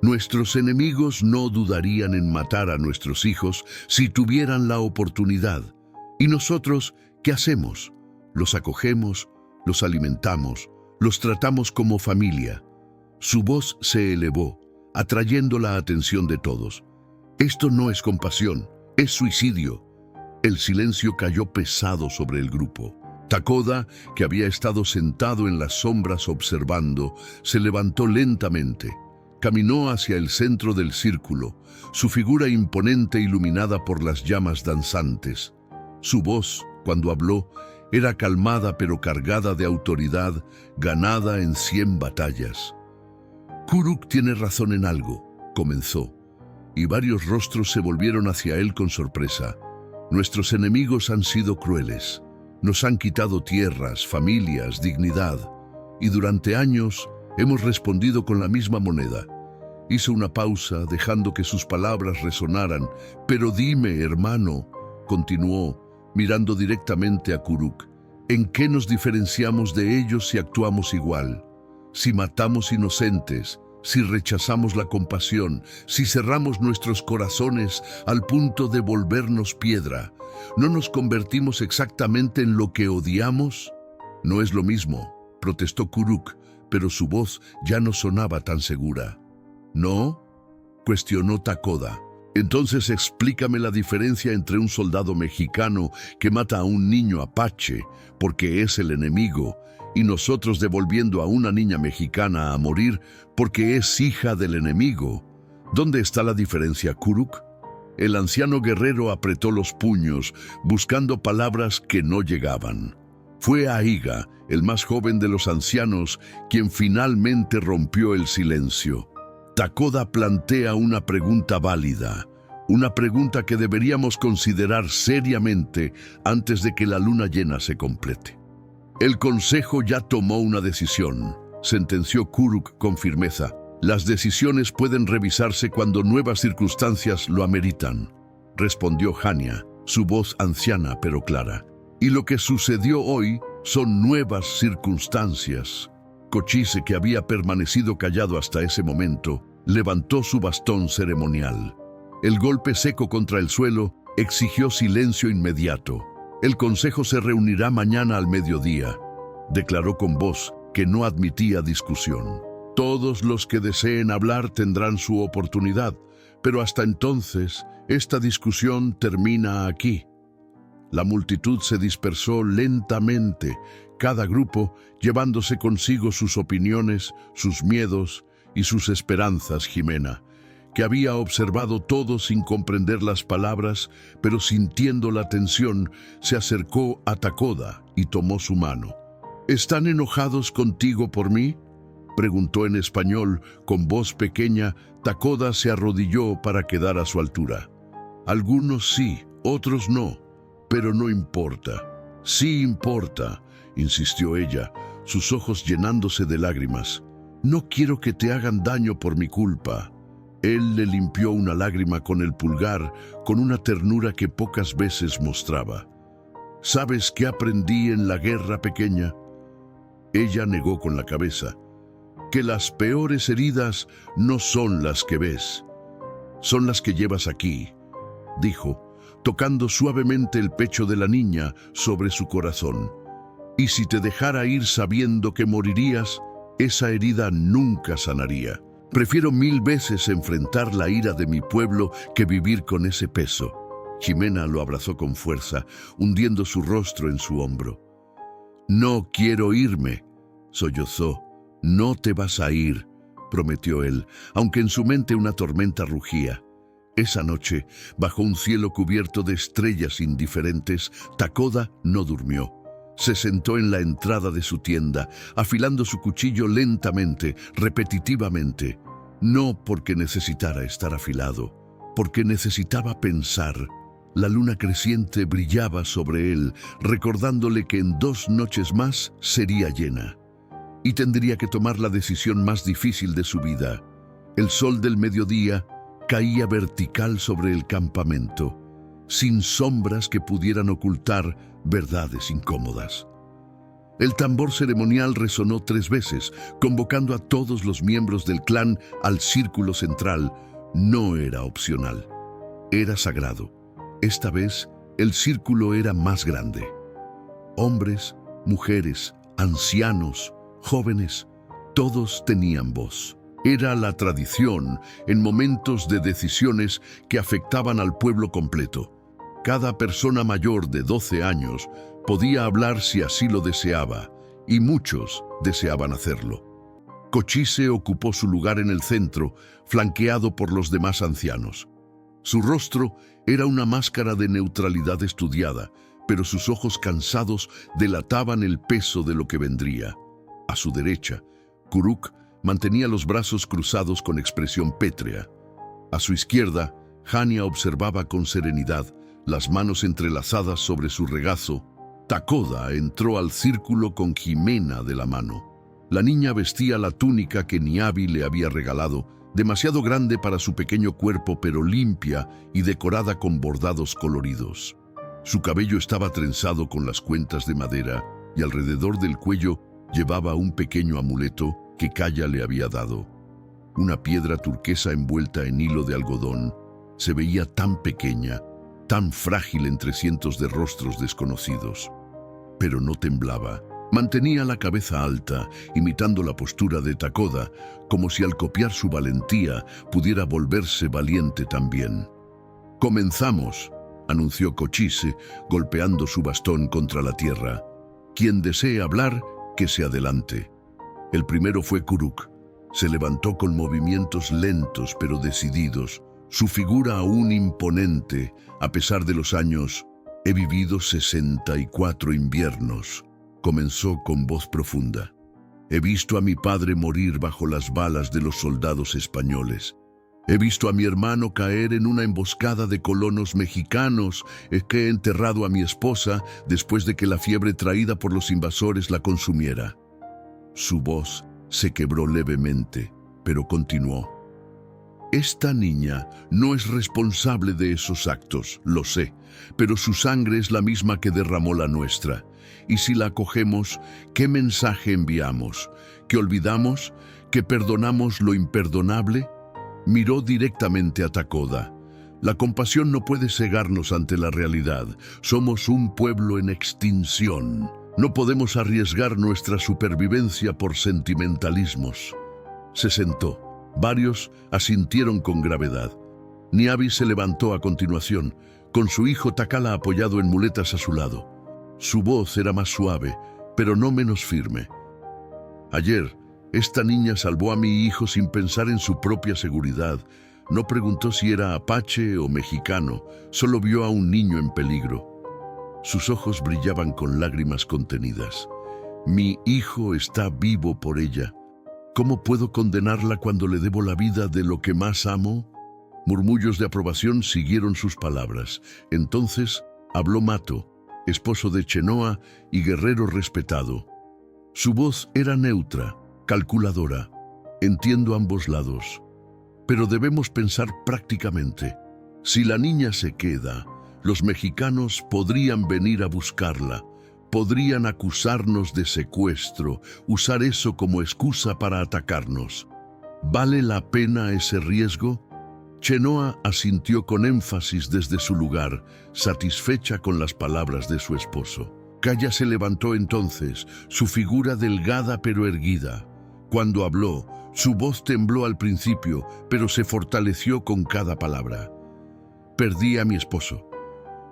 S1: «Nuestros enemigos no dudarían en matar a nuestros hijos si tuvieran la oportunidad. ¿Y nosotros qué hacemos? Los acogemos, los alimentamos, los tratamos como familia». Su voz se elevó, atrayendo la atención de todos. «Esto no es compasión, es suicidio». El silencio cayó pesado sobre el grupo. Takoda, que había estado sentado en las sombras observando, se levantó lentamente. Caminó hacia el centro del círculo, su figura imponente iluminada por las llamas danzantes. Su voz, cuando habló, era calmada pero cargada de autoridad, ganada en 100 batallas. «Kuruk tiene razón en algo», comenzó, y varios rostros se volvieron hacia él con sorpresa. «Nuestros enemigos han sido crueles. Nos han quitado tierras, familias, dignidad, y durante años hemos respondido con la misma moneda». Hizo una pausa, dejando que sus palabras resonaran. «Pero dime, hermano», continuó, mirando directamente a Kuruk, «¿en qué nos diferenciamos de ellos si actuamos igual? Si matamos inocentes, si rechazamos la compasión, si cerramos nuestros corazones al punto de volvernos piedra, ¿no nos convertimos exactamente en lo que odiamos?» «No es lo mismo», protestó Kuruk, pero su voz ya no sonaba tan segura. «¿No?», cuestionó Takoda. «Entonces explícame la diferencia entre un soldado mexicano que mata a un niño apache porque es el enemigo y nosotros devolviendo a una niña mexicana a morir porque es hija del enemigo. ¿Dónde está la diferencia, Kuruk?» El anciano guerrero apretó los puños, buscando palabras que no llegaban. Fue Aiga, el más joven de los ancianos, quien finalmente rompió el silencio. «Takoda plantea una pregunta válida, una pregunta que deberíamos considerar seriamente antes de que la luna llena se complete». «El Consejo ya tomó una decisión», sentenció Kuruk con firmeza. «Las decisiones pueden revisarse cuando nuevas circunstancias lo ameritan», respondió Hania, su voz anciana pero clara. «Y lo que sucedió hoy son nuevas circunstancias». Cochise, que había permanecido callado hasta ese momento, levantó su bastón ceremonial. El golpe seco contra el suelo exigió silencio inmediato. «El Consejo se reunirá mañana al mediodía», declaró con voz que no admitía discusión. «Todos los que deseen hablar tendrán su oportunidad, pero hasta entonces esta discusión termina aquí». La multitud se dispersó lentamente, cada grupo llevándose consigo sus opiniones, sus miedos y sus esperanzas. Ximena, que había observado todo sin comprender las palabras, pero sintiendo la tensión, se acercó a Takoda y tomó su mano. «¿Están enojados contigo por mí?», preguntó en español con voz pequeña. Takoda se arrodilló para quedar a su altura. Algunos sí, otros no, pero no importa. Sí importa, insistió ella, sus ojos llenándose de lágrimas. No quiero que te hagan daño por mi culpa. Él le limpió una lágrima con el pulgar, con una ternura que pocas veces mostraba. ¿Sabes qué aprendí en la guerra pequeña? Ella negó con la cabeza. Que las peores heridas no son las que ves, son las que llevas aquí, dijo, tocando suavemente el pecho de la niña sobre su corazón. Y si te dejara ir sabiendo que morirías, esa herida nunca sanaría. Prefiero 1000 veces enfrentar la ira de mi pueblo que vivir con ese peso. Ximena lo abrazó con fuerza, hundiendo su rostro en su hombro. No quiero irme, sollozó. No te vas a ir, prometió él, aunque en su mente una tormenta rugía. Esa noche, bajo un cielo cubierto de estrellas indiferentes, Takoda no durmió. Se sentó en la entrada de su tienda, afilando su cuchillo lentamente, repetitivamente. No porque necesitara estar afilado, porque necesitaba pensar. La luna creciente brillaba sobre él, recordándole que en 2 noches más sería llena. Y tendría que tomar la decisión más difícil de su vida. El sol del mediodía caía vertical sobre el campamento, sin sombras que pudieran ocultar verdades incómodas. El tambor ceremonial resonó 3 veces, convocando a todos los miembros del clan al círculo central. No era opcional, era sagrado. Esta vez, el círculo era más grande. Hombres, mujeres, ancianos, jóvenes, todos tenían voz. Era la tradición en momentos de decisiones que afectaban al pueblo completo. Cada persona mayor de 12 años podía hablar si así lo deseaba, y muchos deseaban hacerlo. Cochise ocupó su lugar en el centro, flanqueado por los demás ancianos. Su rostro era una máscara de neutralidad estudiada, pero sus ojos cansados delataban el peso de lo que vendría. A su derecha, Kuruk mantenía los brazos cruzados con expresión pétrea. A su izquierda, Hania observaba con serenidad, las manos entrelazadas sobre su regazo. Takoda entró al círculo con Ximena de la mano. La niña vestía la túnica que Niabi le había regalado, demasiado grande para su pequeño cuerpo, pero limpia y decorada con bordados coloridos. Su cabello estaba trenzado con las cuentas de madera y alrededor del cuello llevaba un pequeño amuleto que Kaya le había dado. Una piedra turquesa envuelta en hilo de algodón. Se veía tan pequeña, tan frágil entre cientos de rostros desconocidos. Pero no temblaba. Mantenía la cabeza alta, imitando la postura de Takoda, como si al copiar su valentía pudiera volverse valiente también. «Comenzamos», anunció Cochise, golpeando su bastón contra la tierra. «Quien desee hablar, que se adelante». El primero fue Kuruk. Se levantó con movimientos lentos pero decididos, su figura aún imponente, a pesar de los años. «He vivido 64 inviernos», comenzó con voz profunda. «He visto a mi padre morir bajo las balas de los soldados españoles. He visto a mi hermano caer en una emboscada de colonos mexicanos. He enterrado a mi esposa después de que la fiebre traída por los invasores la consumiera». Su voz se quebró levemente, pero continuó. «Esta niña no es responsable de esos actos, lo sé, pero su sangre es la misma que derramó la nuestra. Y si la acogemos, ¿qué mensaje enviamos? ¿Que olvidamos? ¿Que perdonamos lo imperdonable?» Miró directamente a Takoda. «La compasión no puede cegarnos ante la realidad. Somos un pueblo en extinción. No podemos arriesgar nuestra supervivencia por sentimentalismos». Se sentó. Varios asintieron con gravedad. Niabi se levantó a continuación, con su hijo Takala apoyado en muletas a su lado. Su voz era más suave, pero no menos firme. «Ayer, esta niña salvó a mi hijo sin pensar en su propia seguridad. No preguntó si era apache o mexicano, solo vio a un niño en peligro». Sus ojos brillaban con lágrimas contenidas. «Mi hijo está vivo por ella. ¿Cómo puedo condenarla cuando le debo la vida de lo que más amo?» Murmullos de aprobación siguieron sus palabras. Entonces habló Mato, esposo de Chenoa y guerrero respetado. Su voz era neutra, calculadora. Entiendo ambos lados, pero debemos pensar prácticamente. Si la niña se queda, los mexicanos podrían venir a buscarla, podrían acusarnos de secuestro, usar eso como excusa para atacarnos. ¿Vale la pena ese riesgo? Chenoa asintió con énfasis desde su lugar, satisfecha con las palabras de su esposo. Calla se levantó entonces, su figura delgada pero erguida. Cuando habló, su voz tembló al principio, pero se fortaleció con cada palabra. Perdí a mi esposo.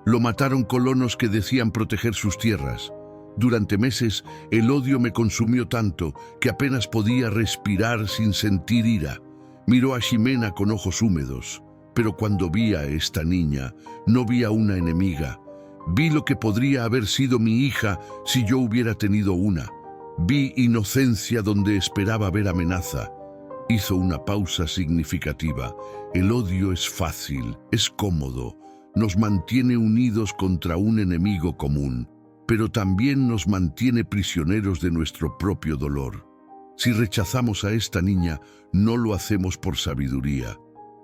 S1: Lo mataron colonos que decían proteger sus tierras. Durante meses, el odio me consumió tanto que apenas podía respirar sin sentir ira. Miró a Ximena con ojos húmedos, pero cuando vi a esta niña, no vi a una enemiga. Vi lo que podría haber sido mi hija si yo hubiera tenido una. Vi inocencia donde esperaba ver amenaza. Hizo una pausa significativa. El odio es fácil, es cómodo, nos mantiene unidos contra un enemigo común, pero también nos mantiene prisioneros de nuestro propio dolor. Si rechazamos a esta niña, no lo hacemos por sabiduría,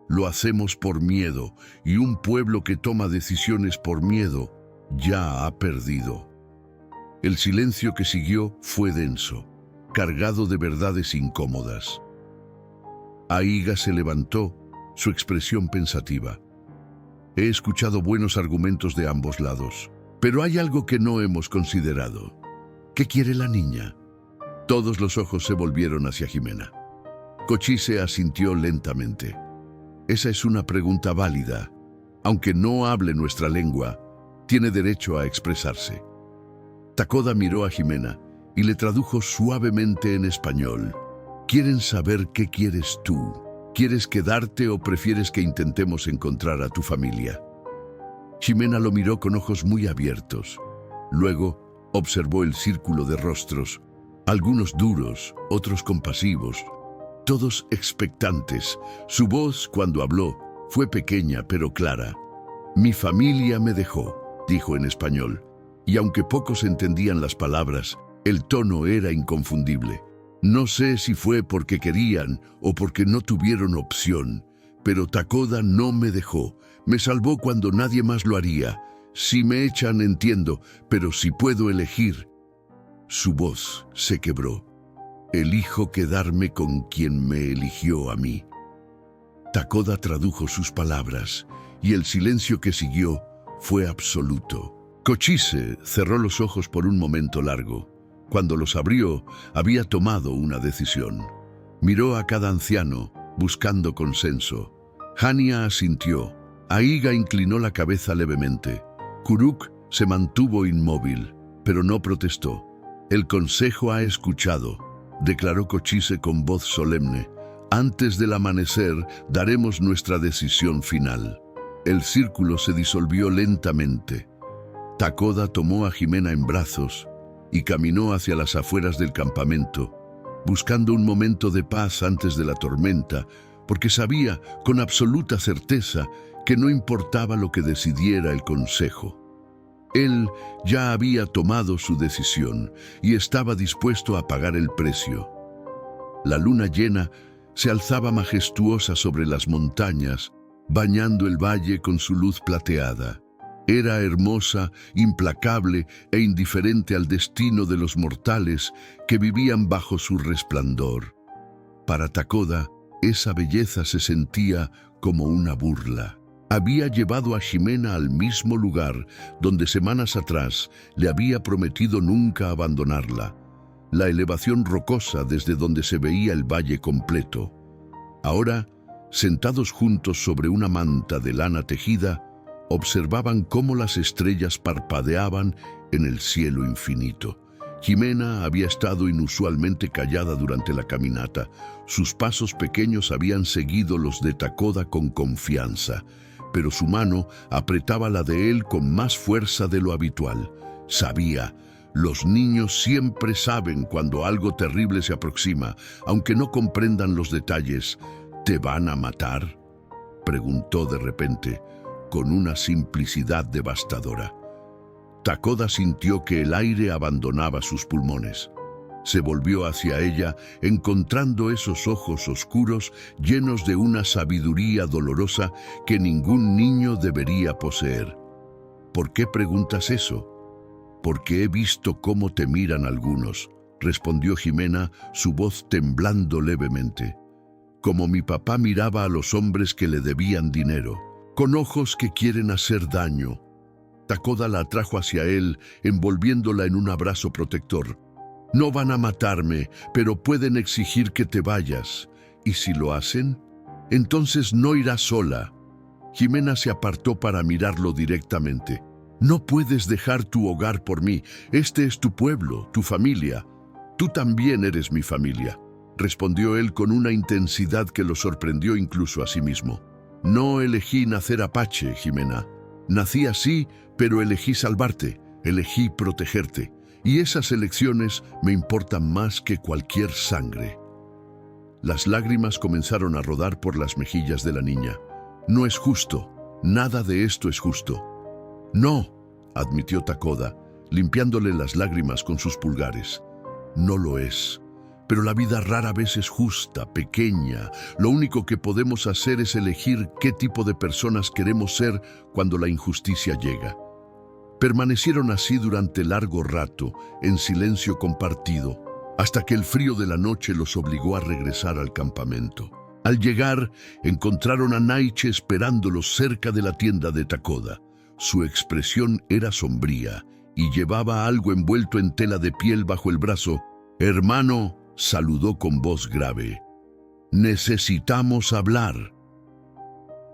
S1: lo hacemos por miedo, y un pueblo que toma decisiones por miedo ya ha perdido. El silencio que siguió fue denso, cargado de verdades incómodas. Aiga se levantó, su expresión pensativa. He escuchado buenos argumentos de ambos lados, pero hay algo que no hemos considerado. ¿Qué quiere la niña? Todos los ojos se volvieron hacia Ximena. Cochise asintió lentamente. Esa es una pregunta válida. Aunque no hable nuestra lengua, tiene derecho a expresarse. Takoda miró a Ximena y le tradujo suavemente en español. Quieren saber qué quieres tú. ¿Quieres quedarte o prefieres que intentemos encontrar a tu familia? Ximena lo miró con ojos muy abiertos. Luego observó el círculo de rostros, algunos duros, otros compasivos, todos expectantes. Su voz, cuando habló, fue pequeña pero clara. Mi familia me dejó, dijo en español, y aunque pocos entendían las palabras, el tono era inconfundible. No sé si fue porque querían o porque no tuvieron opción, pero Takoda no me dejó. Me salvó cuando nadie más lo haría. Si me echan, entiendo, pero si puedo elegir... Su voz se quebró. Elijo quedarme con quien me eligió a mí. Takoda tradujo sus palabras, y el silencio que siguió fue absoluto. Cochise cerró los ojos por un momento largo. Cuando los abrió, había tomado una decisión. Miró a cada anciano, buscando consenso. Hania asintió. Aiga inclinó la cabeza levemente. Kuruk se mantuvo inmóvil, pero no protestó. El consejo ha escuchado, declaró Cochise con voz solemne. Antes del amanecer daremos nuestra decisión final. El círculo se disolvió lentamente. Takoda tomó a Ximena en brazos y caminó hacia las afueras del campamento, buscando un momento de paz antes de la tormenta, porque sabía con absoluta certeza que no importaba lo que decidiera el consejo. Él ya había tomado su decisión y estaba dispuesto a pagar el precio. La luna llena se alzaba majestuosa sobre las montañas, bañando el valle con su luz plateada. Era hermosa, implacable e indiferente al destino de los mortales que vivían bajo su resplandor. Para Takoda, esa belleza se sentía como una burla. Había llevado a Ximena al mismo lugar donde semanas atrás le había prometido nunca abandonarla, la elevación rocosa desde donde se veía el valle completo. Ahora, sentados juntos sobre una manta de lana tejida, observaban cómo las estrellas parpadeaban en el cielo infinito. Ximena había estado inusualmente callada durante la caminata. Sus pasos pequeños habían seguido los de Takoda con confianza, pero su mano apretaba la de él con más fuerza de lo habitual. Sabía, los niños siempre saben cuando algo terrible se aproxima, aunque no comprendan los detalles. ¿Te van a matar? preguntó de repente, con una simplicidad devastadora. Takoda sintió que el aire abandonaba sus pulmones. Se volvió hacia ella, encontrando esos ojos oscuros llenos de una sabiduría dolorosa que ningún niño debería poseer. ¿Por qué preguntas eso? Porque he visto cómo te miran algunos, respondió Jimena, su voz temblando levemente. Como mi papá miraba a los hombres que le debían dinero, con ojos que quieren hacer daño. Takoda la atrajo hacia él, envolviéndola en un abrazo protector. No van a matarme, pero pueden exigir que te vayas. ¿Y si lo hacen? Entonces no irás sola. Jimena se apartó para mirarlo directamente. No puedes dejar tu hogar por mí. Este es tu pueblo, tu familia. Tú también eres mi familia, respondió él con una intensidad que lo sorprendió incluso a sí mismo. No elegí nacer apache, Jimena. Nací así, pero elegí salvarte, elegí protegerte. Y esas elecciones me importan más que cualquier sangre. Las lágrimas comenzaron a rodar por las mejillas de la niña. No es justo, nada de esto es justo. No, admitió Takoda, limpiándole las lágrimas con sus pulgares. No lo es. Pero la vida rara vez es justa, pequeña. Lo único que podemos hacer es elegir qué tipo de personas queremos ser cuando la injusticia llega. Permanecieron así durante largo rato, en silencio compartido, hasta que el frío de la noche los obligó a regresar al campamento. Al llegar, encontraron a Naiche esperándolos cerca de la tienda de Takoda. Su expresión era sombría y llevaba algo envuelto en tela de piel bajo el brazo. «Hermano», saludó con voz grave. «Necesitamos hablar».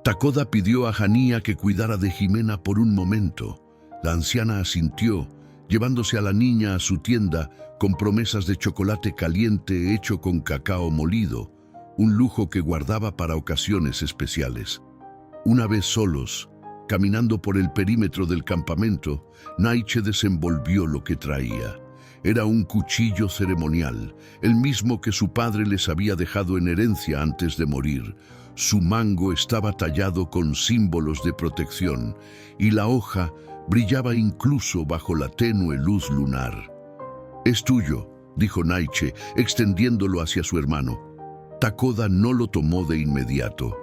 S1: Takoda pidió a Hania que cuidara de Jimena por un momento. La anciana asintió, llevándose a la niña a su tienda con promesas de chocolate caliente hecho con cacao molido, un lujo que guardaba para ocasiones especiales. Una vez solos, caminando por el perímetro del campamento, Naiche desenvolvió lo que traía. Era un cuchillo ceremonial, el mismo que su padre les había dejado en herencia antes de morir. Su mango estaba tallado con símbolos de protección y la hoja brillaba incluso bajo la tenue luz lunar. «Es tuyo», dijo Naiche, extendiéndolo hacia su hermano. Takoda no lo tomó de inmediato.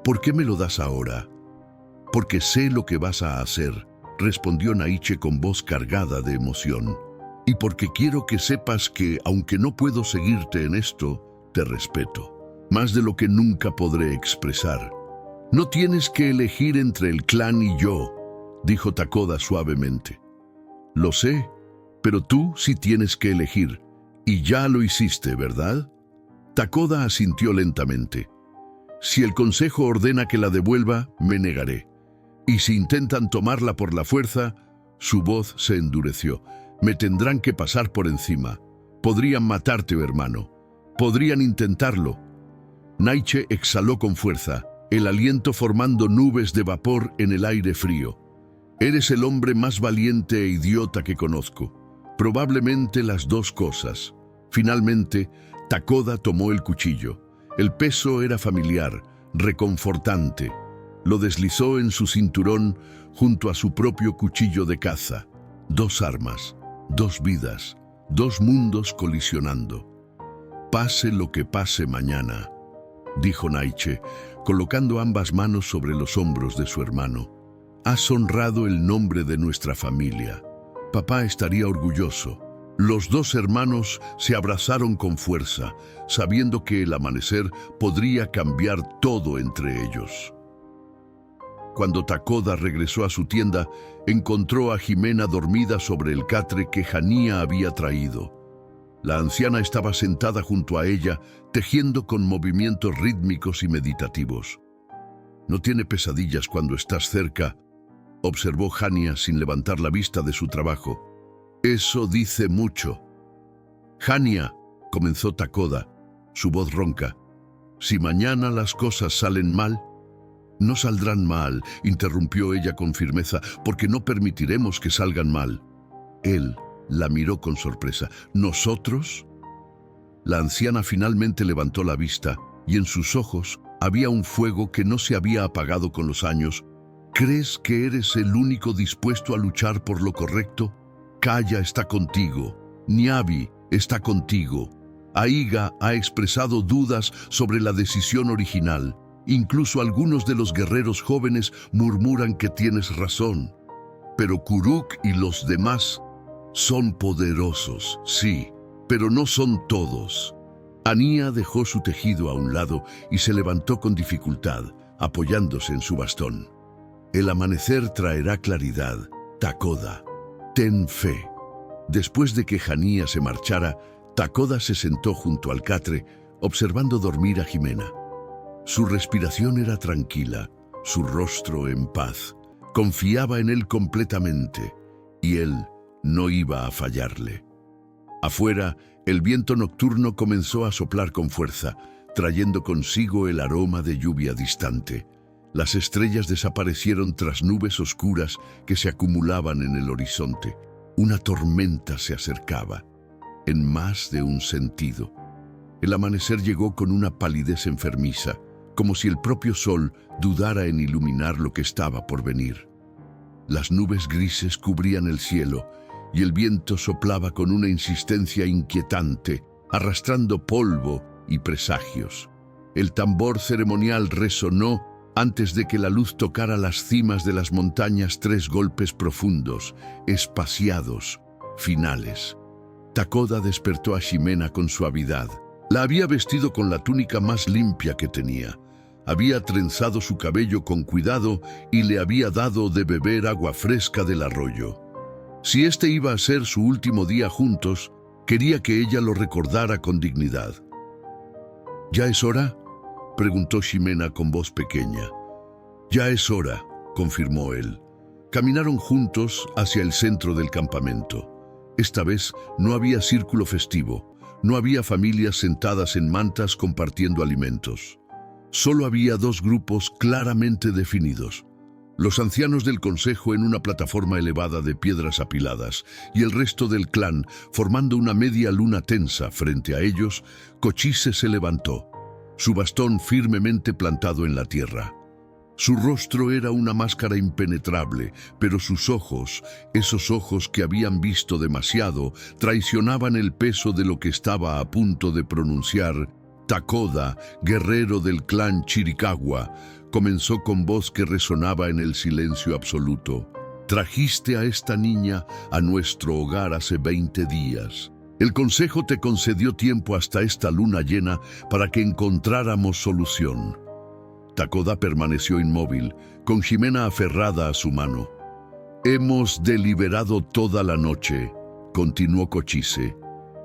S1: «¿Por qué me lo das ahora?» «Porque sé lo que vas a hacer», respondió Naiche con voz cargada de emoción. «Y porque quiero que sepas que, aunque no puedo seguirte en esto, te respeto, más de lo que nunca podré expresar. No tienes que elegir entre el clan y yo», dijo Takoda suavemente. «Lo sé, pero tú sí tienes que elegir, y ya lo hiciste, ¿verdad?» Takoda asintió lentamente. «Si el consejo ordena que la devuelva, me negaré. Y si intentan tomarla por la fuerza», su voz se endureció, «me tendrán que pasar por encima. Podrían matarte, hermano. Podrían intentarlo». Naiche exhaló con fuerza, el aliento formando nubes de vapor en el aire frío. «Eres el hombre más valiente e idiota que conozco. Probablemente las dos cosas». Finalmente, Takoda tomó el cuchillo. El peso era familiar, reconfortante. Lo deslizó en su cinturón junto a su propio cuchillo de caza. Dos armas, dos vidas, dos mundos colisionando. «Pase lo que pase mañana», dijo Naiche, colocando ambas manos sobre los hombros de su hermano. «Has honrado el nombre de nuestra familia. Papá estaría orgulloso». Los dos hermanos se abrazaron con fuerza, sabiendo que el amanecer podría cambiar todo entre ellos. Cuando Takoda regresó a su tienda, encontró a Jimena dormida sobre el catre que Hania había traído. La anciana estaba sentada junto a ella, tejiendo con movimientos rítmicos y meditativos. «No tiene pesadillas cuando estás cerca», observó Hania sin levantar la vista de su trabajo. «Eso dice mucho». «Hania», comenzó Takoda, su voz ronca. «Si mañana las cosas salen mal». «No saldrán mal», interrumpió ella con firmeza, «porque no permitiremos que salgan mal». Él la miró con sorpresa. «¿Nosotros?» La anciana finalmente levantó la vista y en sus ojos Había un fuego que no se había apagado con los años. ¿Crees que eres el único dispuesto a luchar por lo correcto? Kaya está contigo. Niabi está contigo. Aiga ha expresado dudas sobre la decisión original. Incluso algunos de los guerreros jóvenes murmuran que tienes razón. Pero Kuruk y los demás son poderosos, sí, pero no son todos. Ania dejó su tejido a un lado y se levantó con dificultad, apoyándose en su bastón. El amanecer traerá claridad, Takoda. Ten fe. Después de que Hania se marchara, Takoda se sentó junto al catre, observando dormir a Jimena. Su respiración era tranquila, su rostro en paz. Confiaba en él completamente, y él no iba a fallarle. Afuera, el viento nocturno comenzó a soplar con fuerza, trayendo consigo el aroma de lluvia distante. Las estrellas desaparecieron tras nubes oscuras que se acumulaban en el horizonte. Una tormenta se acercaba, en más de un sentido. El amanecer llegó con una palidez enfermiza, como si el propio sol dudara en iluminar lo que estaba por venir. Las nubes grises cubrían el cielo y el viento soplaba con una insistencia inquietante, arrastrando polvo y presagios. El tambor ceremonial resonó antes de que la luz tocara las cimas de las montañas, 3 golpes profundos, espaciados, finales. Takoda despertó a Ximena con suavidad. La había vestido con la túnica más limpia que tenía. Había trenzado su cabello con cuidado y le había dado de beber agua fresca del arroyo. Si este iba a ser su último día juntos, quería que ella lo recordara con dignidad. ¿Ya es hora?, preguntó Ximena con voz pequeña. «Ya es hora», confirmó él. Caminaron juntos hacia el centro del campamento. Esta vez no había círculo festivo, no había familias sentadas en mantas compartiendo alimentos. Solo había 2 grupos claramente definidos. Los ancianos del consejo en una plataforma elevada de piedras apiladas y el resto del clan formando una media luna tensa. Frente a ellos, Cochise se levantó, su bastón firmemente plantado en la tierra. Su rostro era una máscara impenetrable, pero sus ojos, esos ojos que habían visto demasiado, traicionaban el peso de lo que estaba a punto de pronunciar. Takoda, guerrero del clan Chiricahua, comenzó con voz que resonaba en el silencio absoluto. «Trajiste a esta niña a nuestro hogar hace 20 días. El consejo te concedió tiempo hasta esta luna llena para que encontráramos solución». Takoda permaneció inmóvil, con Ximena aferrada a su mano. «Hemos deliberado toda la noche», continuó Cochise.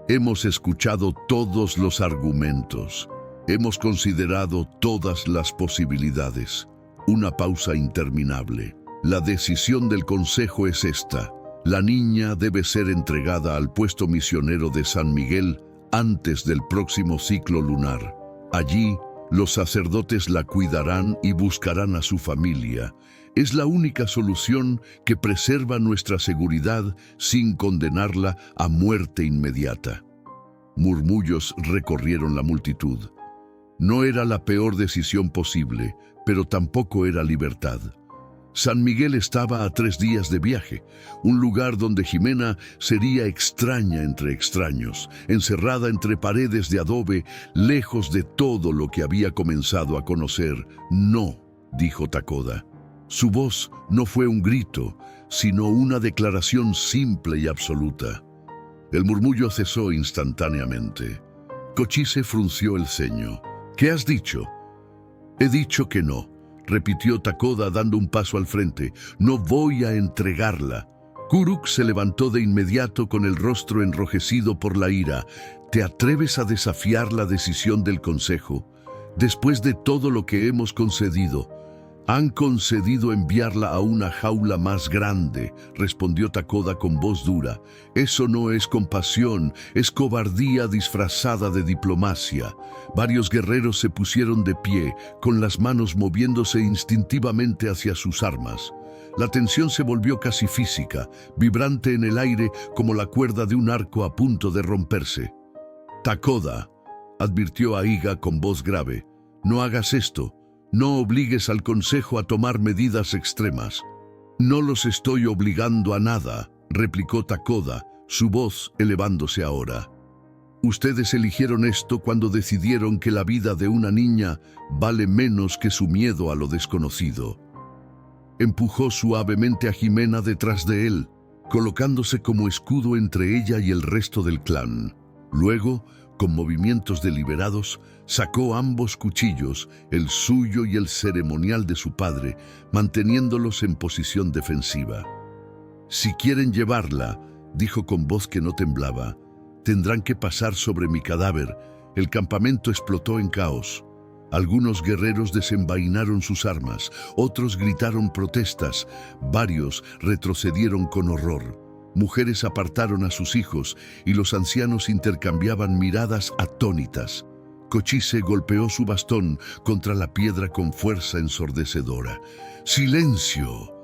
S1: «Hemos escuchado todos los argumentos. Hemos considerado todas las posibilidades». Una pausa interminable. «La decisión del consejo es esta. La niña debe ser entregada al puesto misionero de San Miguel antes del próximo ciclo lunar. Allí, los sacerdotes la cuidarán y buscarán a su familia. Es la única solución que preserva nuestra seguridad sin condenarla a muerte inmediata». Murmullos recorrieron la multitud. No era la peor decisión posible, pero tampoco era libertad. San Miguel estaba a 3 días de viaje, un lugar donde Ximena sería extraña entre extraños, encerrada entre paredes de adobe, lejos de todo lo que había comenzado a conocer. «No», dijo Takoda. Su voz no fue un grito, sino una declaración simple y absoluta. El murmullo cesó instantáneamente. Cochise frunció el ceño. «¿Qué has dicho?» «He dicho que no», repitió Takoda dando un paso al frente. «No voy a entregarla». Kuruk se levantó de inmediato con el rostro enrojecido por la ira. «¿Te atreves a desafiar la decisión del consejo? Después de todo lo que hemos concedido». «Han concedido enviarla a una jaula más grande», respondió Takoda con voz dura. «Eso no es compasión, es cobardía disfrazada de diplomacia». Varios guerreros se pusieron de pie, con las manos moviéndose instintivamente hacia sus armas. La tensión se volvió casi física, vibrante en el aire como la cuerda de un arco a punto de romperse. «Takoda», advirtió Aiga con voz grave, No hagas esto. No obligues al consejo a tomar medidas extremas. No los estoy obligando a nada, replicó Takoda, su voz elevándose ahora. Ustedes eligieron esto cuando decidieron que la vida de una niña vale menos que su miedo a lo desconocido. Empujó suavemente a Jimena detrás de él, colocándose como escudo entre ella y el resto del clan. Luego, con movimientos deliberados, sacó ambos cuchillos, el suyo y el ceremonial de su padre, manteniéndolos en posición defensiva. «Si quieren llevarla», dijo con voz que no temblaba, «tendrán que pasar sobre mi cadáver». El campamento explotó en caos. Algunos guerreros desenvainaron sus armas, otros gritaron protestas, varios retrocedieron con horror. Mujeres apartaron a sus hijos y los ancianos intercambiaban miradas atónitas. Kochise golpeó su bastón contra la piedra con fuerza ensordecedora. ¡Silencio!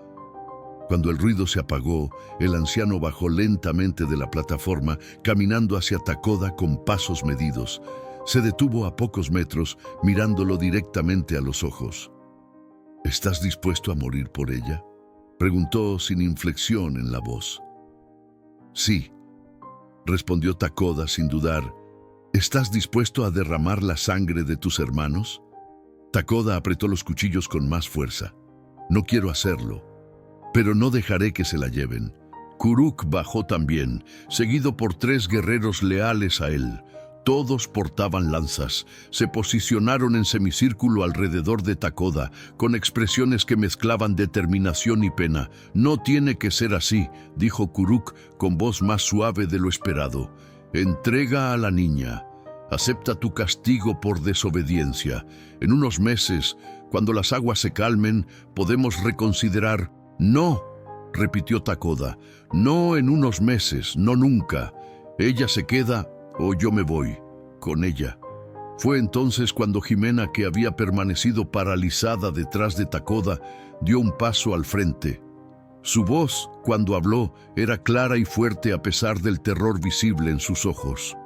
S1: Cuando el ruido se apagó, el anciano bajó lentamente de la plataforma, caminando hacia Takoda con pasos medidos. Se detuvo a pocos metros, mirándolo directamente a los ojos. «¿Estás dispuesto a morir por ella?», preguntó sin inflexión en la voz. «Sí», respondió Takoda sin dudar. «¿Estás dispuesto a derramar la sangre de tus hermanos?». Takoda apretó los cuchillos con más fuerza. «No quiero hacerlo, pero no dejaré que se la lleven». Kuruk bajó también, seguido por 3 guerreros leales a él. Todos portaban lanzas. Se posicionaron en semicírculo alrededor de Takoda, con expresiones que mezclaban determinación y pena. «No tiene que ser así», dijo Kuruk con voz más suave de lo esperado. «Entrega a la niña. Acepta tu castigo por desobediencia. En unos meses, cuando las aguas se calmen, podemos reconsiderar». «No», repitió Takoda. «No en unos meses, no nunca. Ella se queda o yo me voy con ella». Fue entonces cuando Jimena, que había permanecido paralizada detrás de Takoda, dio un paso al frente. Su voz, cuando habló, era clara y fuerte a pesar del terror visible en sus ojos.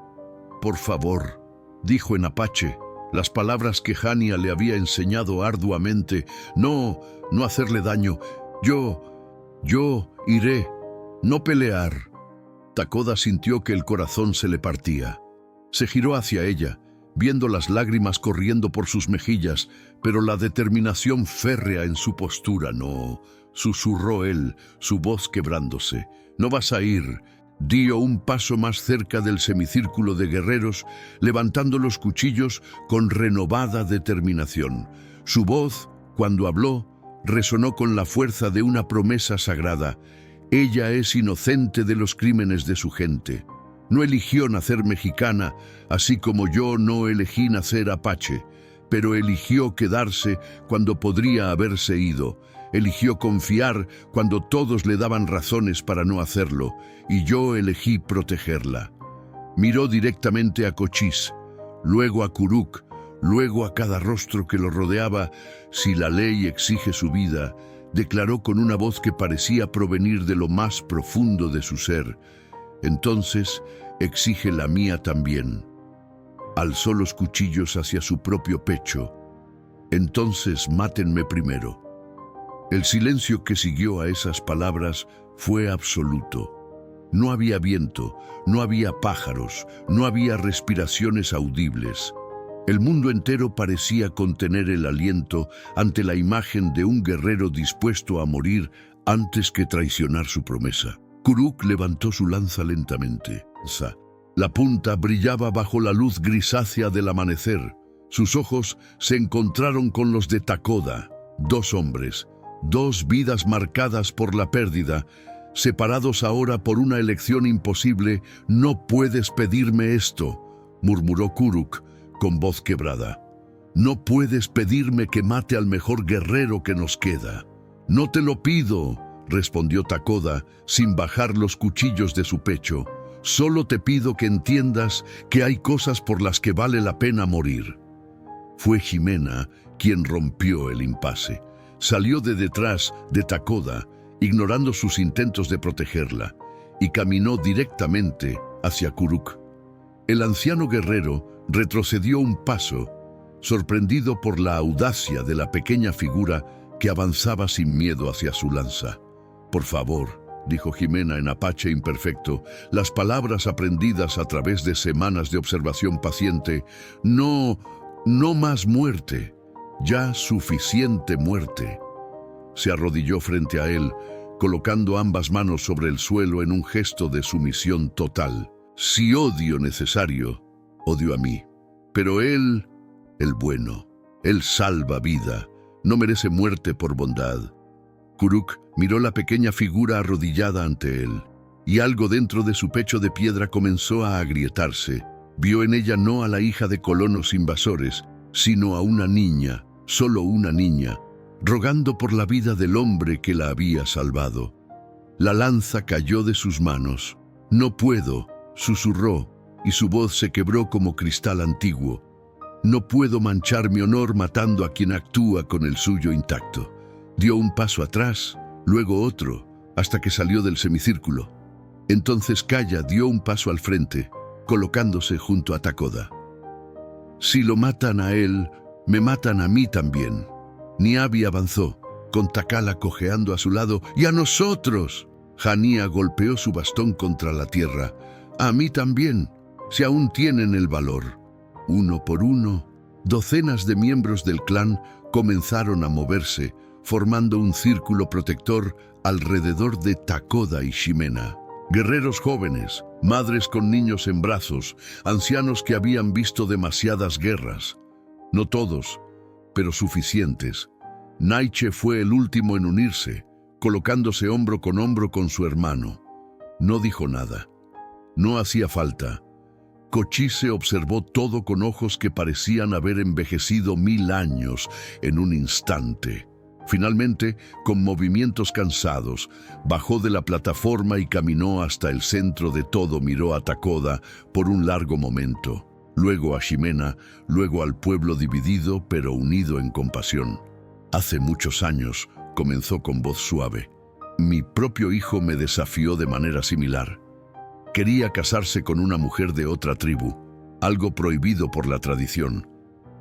S1: «Por favor», dijo en apache, las palabras que Hania le había enseñado arduamente, no hacerle daño. Yo iré, no pelear». Takoda sintió que el corazón se le partía. Se giró hacia ella, viendo las lágrimas corriendo por sus mejillas, pero la determinación férrea en su postura. «No», susurró él, su voz quebrándose. «No vas a ir». Dio un paso más cerca del semicírculo de guerreros, levantando los cuchillos con renovada determinación. Su voz, cuando habló, resonó con la fuerza de una promesa sagrada. Ella es inocente de los crímenes de su gente. No eligió nacer mexicana, así como yo no elegí nacer apache, pero eligió quedarse cuando podría haberse ido. Eligió confiar cuando todos le daban razones para no hacerlo, y yo elegí protegerla. Miró directamente a Cochise, luego a Kuruk, luego a cada rostro que lo rodeaba. «Si la ley exige su vida», declaró con una voz que parecía provenir de lo más profundo de su ser, «entonces exige la mía también». Alzó los cuchillos hacia su propio pecho. «Entonces mátenme primero». El silencio que siguió a esas palabras fue absoluto. No había viento, no había pájaros, no había respiraciones audibles. El mundo entero parecía contener el aliento ante la imagen de un guerrero dispuesto a morir antes que traicionar su promesa. Kuruk levantó su lanza lentamente. La punta brillaba bajo la luz grisácea del amanecer. Sus ojos se encontraron con los de Takoda, 2 hombres, 2 vidas marcadas por la pérdida, separados ahora por una elección imposible. «No puedes pedirme esto», murmuró Kuruk con voz quebrada. «No puedes pedirme que mate al mejor guerrero que nos queda». «No te lo pido», respondió Takoda, sin bajar los cuchillos de su pecho. «Solo te pido que entiendas que hay cosas por las que vale la pena morir». Fue Jimena quien rompió el impasse. Salió de detrás de Takoda, ignorando sus intentos de protegerla, y caminó directamente hacia Kuruk. El anciano guerrero retrocedió un paso, sorprendido por la audacia de la pequeña figura que avanzaba sin miedo hacia su lanza. «Por favor», dijo Jimena en apache imperfecto, las palabras aprendidas a través de semanas de observación paciente, «no más muerte, ya suficiente muerte». Se arrodilló frente a él, colocando ambas manos sobre el suelo en un gesto de sumisión total. «Si odio necesario, odio a mí. Pero él, el bueno, él salva vida, no merece muerte por bondad». Kuruk miró la pequeña figura arrodillada ante él, y algo dentro de su pecho de piedra comenzó a agrietarse. Vio en ella no a la hija de colonos invasores, sino a una niña, solo una niña, rogando por la vida del hombre que la había salvado. La lanza cayó de sus manos. «No puedo», susurró, y su voz se quebró como cristal antiguo. «No puedo manchar mi honor matando a quien actúa con el suyo intacto». Dio un paso atrás, luego otro, hasta que salió del semicírculo. Entonces Kaya dio un paso al frente, colocándose junto a Takoda. «Si lo matan a él, me matan a mí también». Niabi avanzó, con Takala cojeando a su lado. «¡Y a nosotros!». Hania golpeó su bastón contra la tierra. «A mí también, si aún tienen el valor». Uno por uno, docenas de miembros del clan comenzaron a moverse, formando un círculo protector alrededor de Takoda y Ximena. Guerreros jóvenes, madres con niños en brazos, ancianos que habían visto demasiadas guerras. No todos, pero suficientes. Naiche fue el último en unirse, colocándose hombro con su hermano. No dijo nada. No hacía falta. Kochise observó todo con ojos que parecían haber envejecido 1000 años en un instante. Finalmente, con movimientos cansados, bajó de la plataforma y caminó hasta el centro de todo. Miró a Takoda por un largo momento, luego a Ximena, luego al pueblo dividido pero unido en compasión. «Hace muchos años», comenzó con voz suave, «mi propio hijo me desafió de manera similar. Quería casarse con una mujer de otra tribu, algo prohibido por la tradición.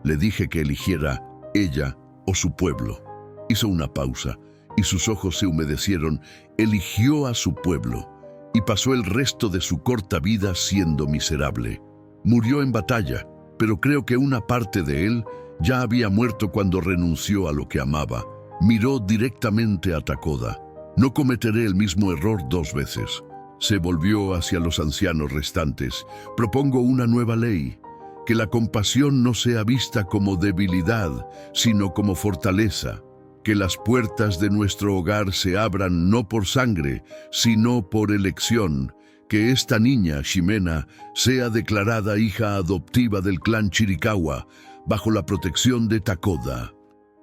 S1: Le dije que eligiera ella o su pueblo». Hizo una pausa y sus ojos se humedecieron. Eligió a su pueblo y pasó el resto de su corta vida siendo miserable. Murió en batalla, pero creo que una parte de él ya había muerto cuando renunció a lo que amaba. Miró directamente a Takoda. «No cometeré el mismo error 2 veces». Se volvió hacia los ancianos restantes. «Propongo una nueva ley. Que la compasión no sea vista como debilidad, sino como fortaleza. Que las puertas de nuestro hogar se abran no por sangre, sino por elección. Que esta niña, Ximena, sea declarada hija adoptiva del clan Chiricahua, bajo la protección de Takoda».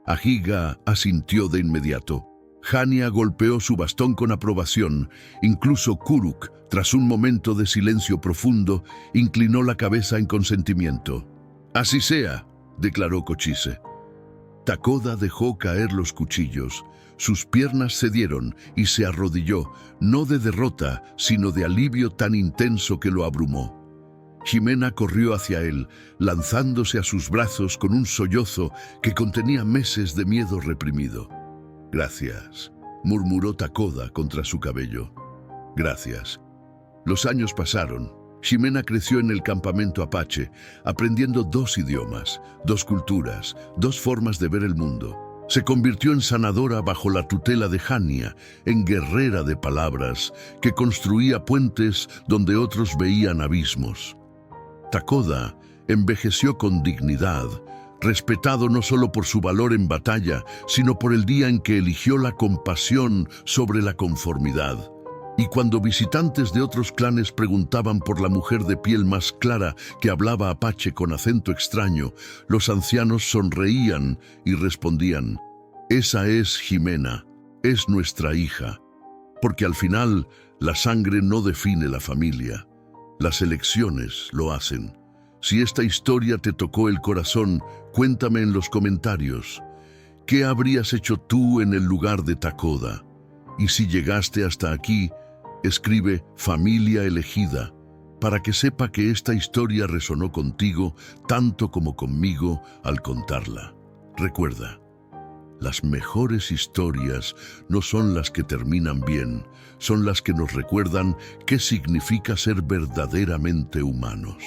S1: Ahiga asintió de inmediato. Hania golpeó su bastón con aprobación. Incluso Kuruk, tras un momento de silencio profundo, inclinó la cabeza en consentimiento. «Así sea», declaró Kochise. Takoda dejó caer los cuchillos. Sus piernas cedieron y se arrodilló, no de derrota, sino de alivio tan intenso que lo abrumó. Ximena corrió hacia él, lanzándose a sus brazos con un sollozo que contenía meses de miedo reprimido. «Gracias», murmuró Takoda contra su cabello. «Gracias». Los años pasaron. Ximena creció en el campamento apache, aprendiendo 2 idiomas, 2 culturas, 2 formas de ver el mundo. Se convirtió en sanadora bajo la tutela de Hania, en guerrera de palabras, que construía puentes donde otros veían abismos. Takoda envejeció con dignidad, respetado no solo por su valor en batalla, sino por el día en que eligió la compasión sobre la conformidad. Y cuando visitantes de otros clanes preguntaban por la mujer de piel más clara que hablaba apache con acento extraño, los ancianos sonreían y respondían: «Esa es Ximena, es nuestra hija». Porque al final, la sangre no define la familia. Las elecciones lo hacen. Si esta historia te tocó el corazón, cuéntame en los comentarios. ¿Qué habrías hecho tú en el lugar de Takoda? Y si llegaste hasta aquí, escribe familia elegida para que sepa que esta historia resonó contigo tanto como conmigo al contarla. Recuerda, las mejores historias no son las que terminan bien, son las que nos recuerdan qué significa ser verdaderamente humanos.